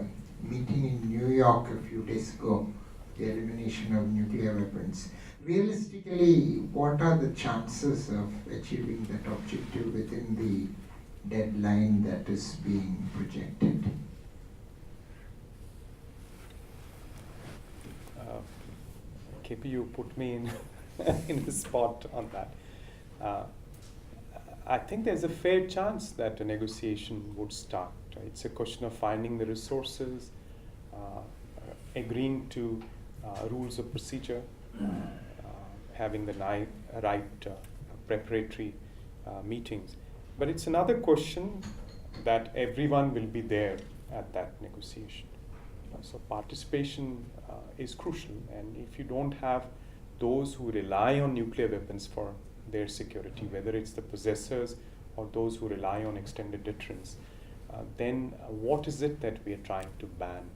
meeting in New York a few days ago, the elimination of nuclear weapons. Realistically, what are the chances of achieving that objective within the deadline that is being projected? KP, you put me in the spot on that. I think there's a fair chance that a negotiation would start. It's a question of finding the resources, agreeing to rules of procedure, having the right preparatory meetings. But it's another question that everyone will be there at that negotiation. So participation is crucial, and if you don't have those who rely on nuclear weapons for their security, whether it's the possessors or those who rely on extended deterrence, then what is it that we are trying to ban?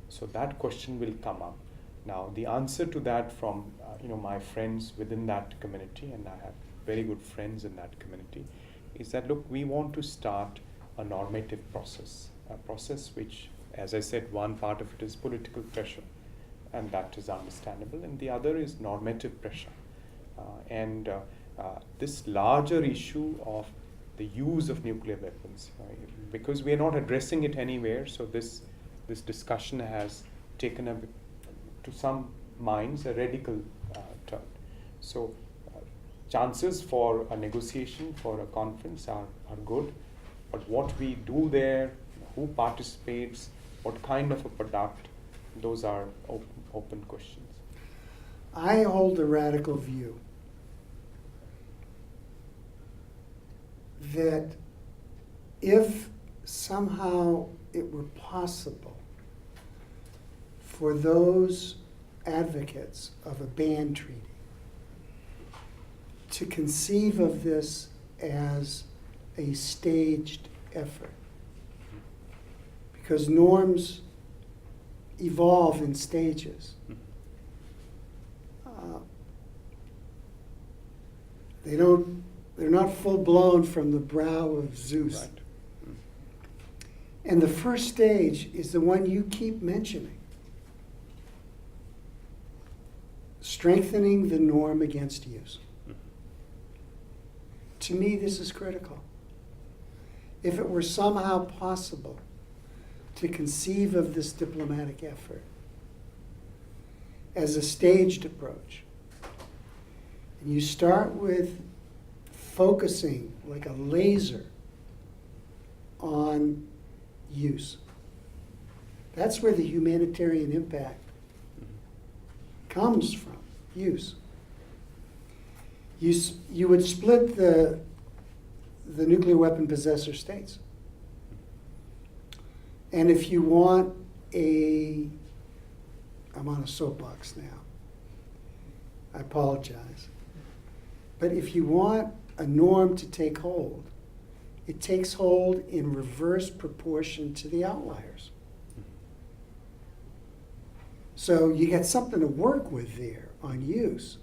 So that question will come up. Now, the answer to that from my friends within that community, and I have very good friends in that community, is that look, we want to start a normative process, a process which, as I said, one part of it is political pressure, and that is understandable, and the other is normative pressure. This larger issue of the use of nuclear weapons, right? Because we are not addressing it anywhere. So this discussion has taken to some minds a radical turn. So chances for a negotiation, for a conference are good, but what we do there, who participates, what kind of a product, those are open questions. I hold the radical view that if somehow it were possible for those advocates of a ban treaty to conceive of this as a staged effort, because norms evolve in stages. They're not full blown from the brow of Zeus. Right. And the first stage is the one you keep mentioning. Strengthening the norm against use. To me, this is critical. If it were somehow possible to conceive of this diplomatic effort as a staged approach, and you start with focusing like a laser on use, that's where the humanitarian impact comes from, use. You would split the nuclear weapon possessor states. And if you want I'm on a soapbox now. I apologize. But if you want a norm to take hold, it takes hold in reverse proportion to the outliers. So you get something to work with there on use.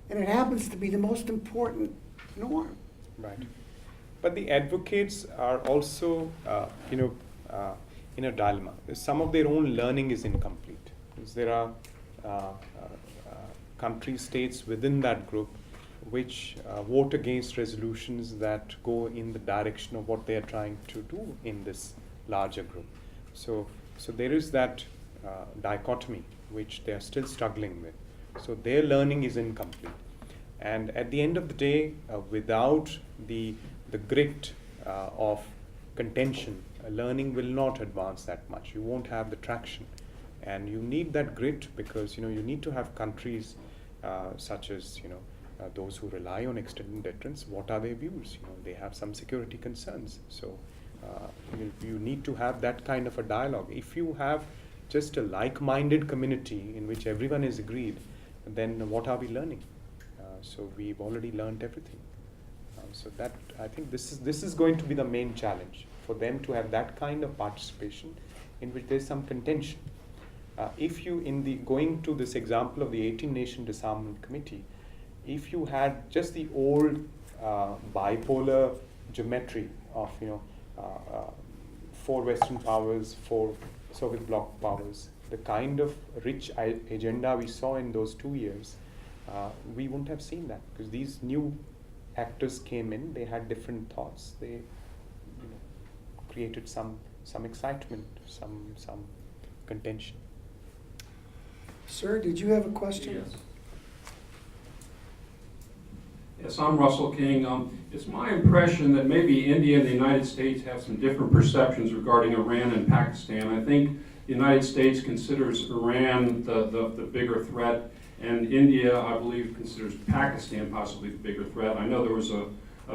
And it happens to be the most important norm. Right. But the advocates are also, in a dilemma. Some of their own learning is incomplete. Because there are country states within that group which vote against resolutions that go in the direction of what they are trying to do in this larger group. So there is that dichotomy which they are still struggling with. So their learning is incomplete. And at the end of the day, without the grit of contention, learning will not advance that much. You won't have the traction. And you need that grit because you need to have countries such as those who rely on external deterrence. What are their views? They have some security concerns. So you need to have that kind of a dialogue. If you have just a like-minded community in which everyone is agreed, then what are we learning? So we've already learned everything. So that I think this is going to be the main challenge for them to have that kind of participation in which there's some contention. If you going to this example of the 18-nation disarmament committee, if you had just the old bipolar geometry of 4 Western powers, 4 Soviet bloc powers, the kind of rich agenda we saw in those 2 years, we wouldn't have seen that because these new actors came in. They had different thoughts. They created some excitement, some contention. Sir, did you have a question? Yes, I'm Russell King. It's my impression that maybe India and the United States have some different perceptions regarding Iran and Pakistan. I think the United States considers Iran the bigger threat, and India, I believe, considers Pakistan possibly the bigger threat. I know there was a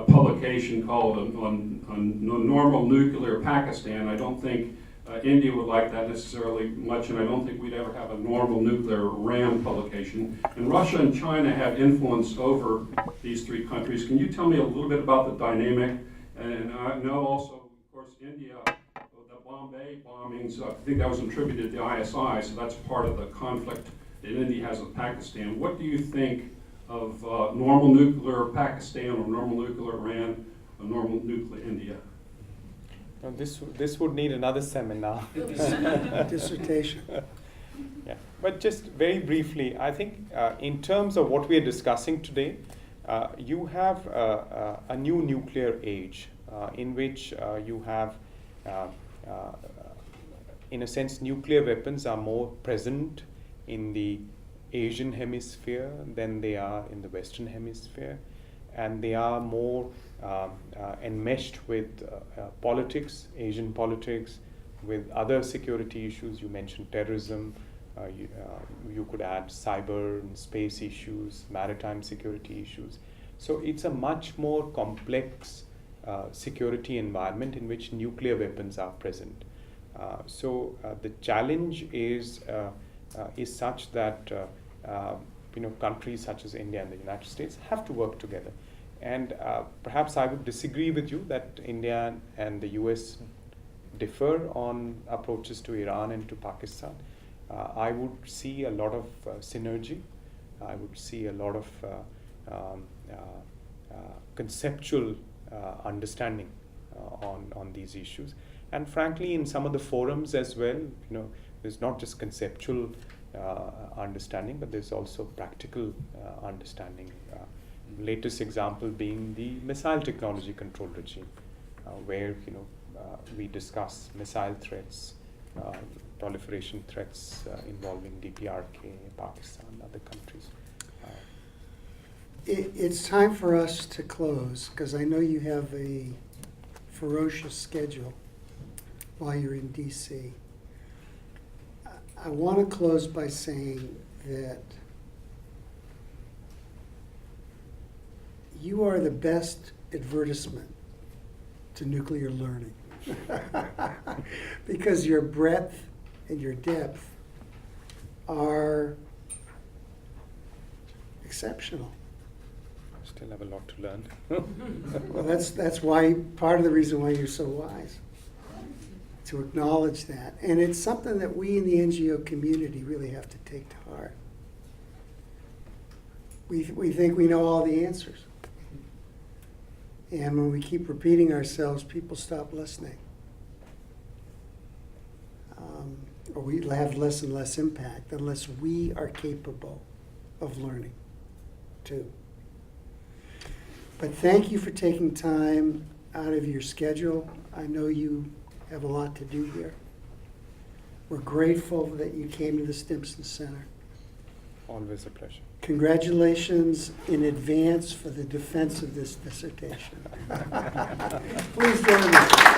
publication called on Normal Nuclear Pakistan. I don't think India would like that necessarily much, and I don't think we'd ever have a normal nuclear Iran publication. And Russia and China have influence over these 3 countries. Can you tell me a little bit about the dynamic? And I know also, of course, India, the Bombay bombings, I think that was attributed to the ISI, so that's part of the conflict that India has with Pakistan. What do you think of normal nuclear Pakistan or normal nuclear Iran or normal nuclear India? Now this would need another seminar. Dissertation. Yeah, but just very briefly, I think in terms of what we are discussing today, you have a new nuclear age in which you have, in a sense, nuclear weapons are more present in the Asian hemisphere than they are in the Western hemisphere, and they are more enmeshed with politics, Asian politics, with other security issues. You mentioned terrorism. You could add cyber and space issues, maritime security issues. So it's a much more complex security environment in which nuclear weapons are present. So the challenge is such that countries such as India and the United States have to work together. And perhaps I would disagree with you that India and the US differ on approaches to Iran and to Pakistan. I would see a lot of synergy. I would see a lot of conceptual understanding on these issues. And frankly, in some of the forums as well, there's not just conceptual understanding, but there's also practical understanding. Latest example being the missile technology control regime, where we discuss missile threats, proliferation threats involving DPRK, Pakistan, other countries. It's time for us to close, because I know you have a ferocious schedule while you're in DC. I want to close by saying that you are the best advertisement to nuclear learning. Because your breadth and your depth are exceptional. Still have a lot to learn. Well, that's why, part of the reason why you're so wise, to acknowledge that. And it's something that we in the NGO community really have to take to heart. We think we know all the answers. And when we keep repeating ourselves, people stop listening. Or we have less and less impact unless we are capable of learning too. But thank you for taking time out of your schedule. I know you have a lot to do here. We're grateful that you came to the Stimson Center. Always a pleasure. Congratulations in advance for the defense of this dissertation. Please join me.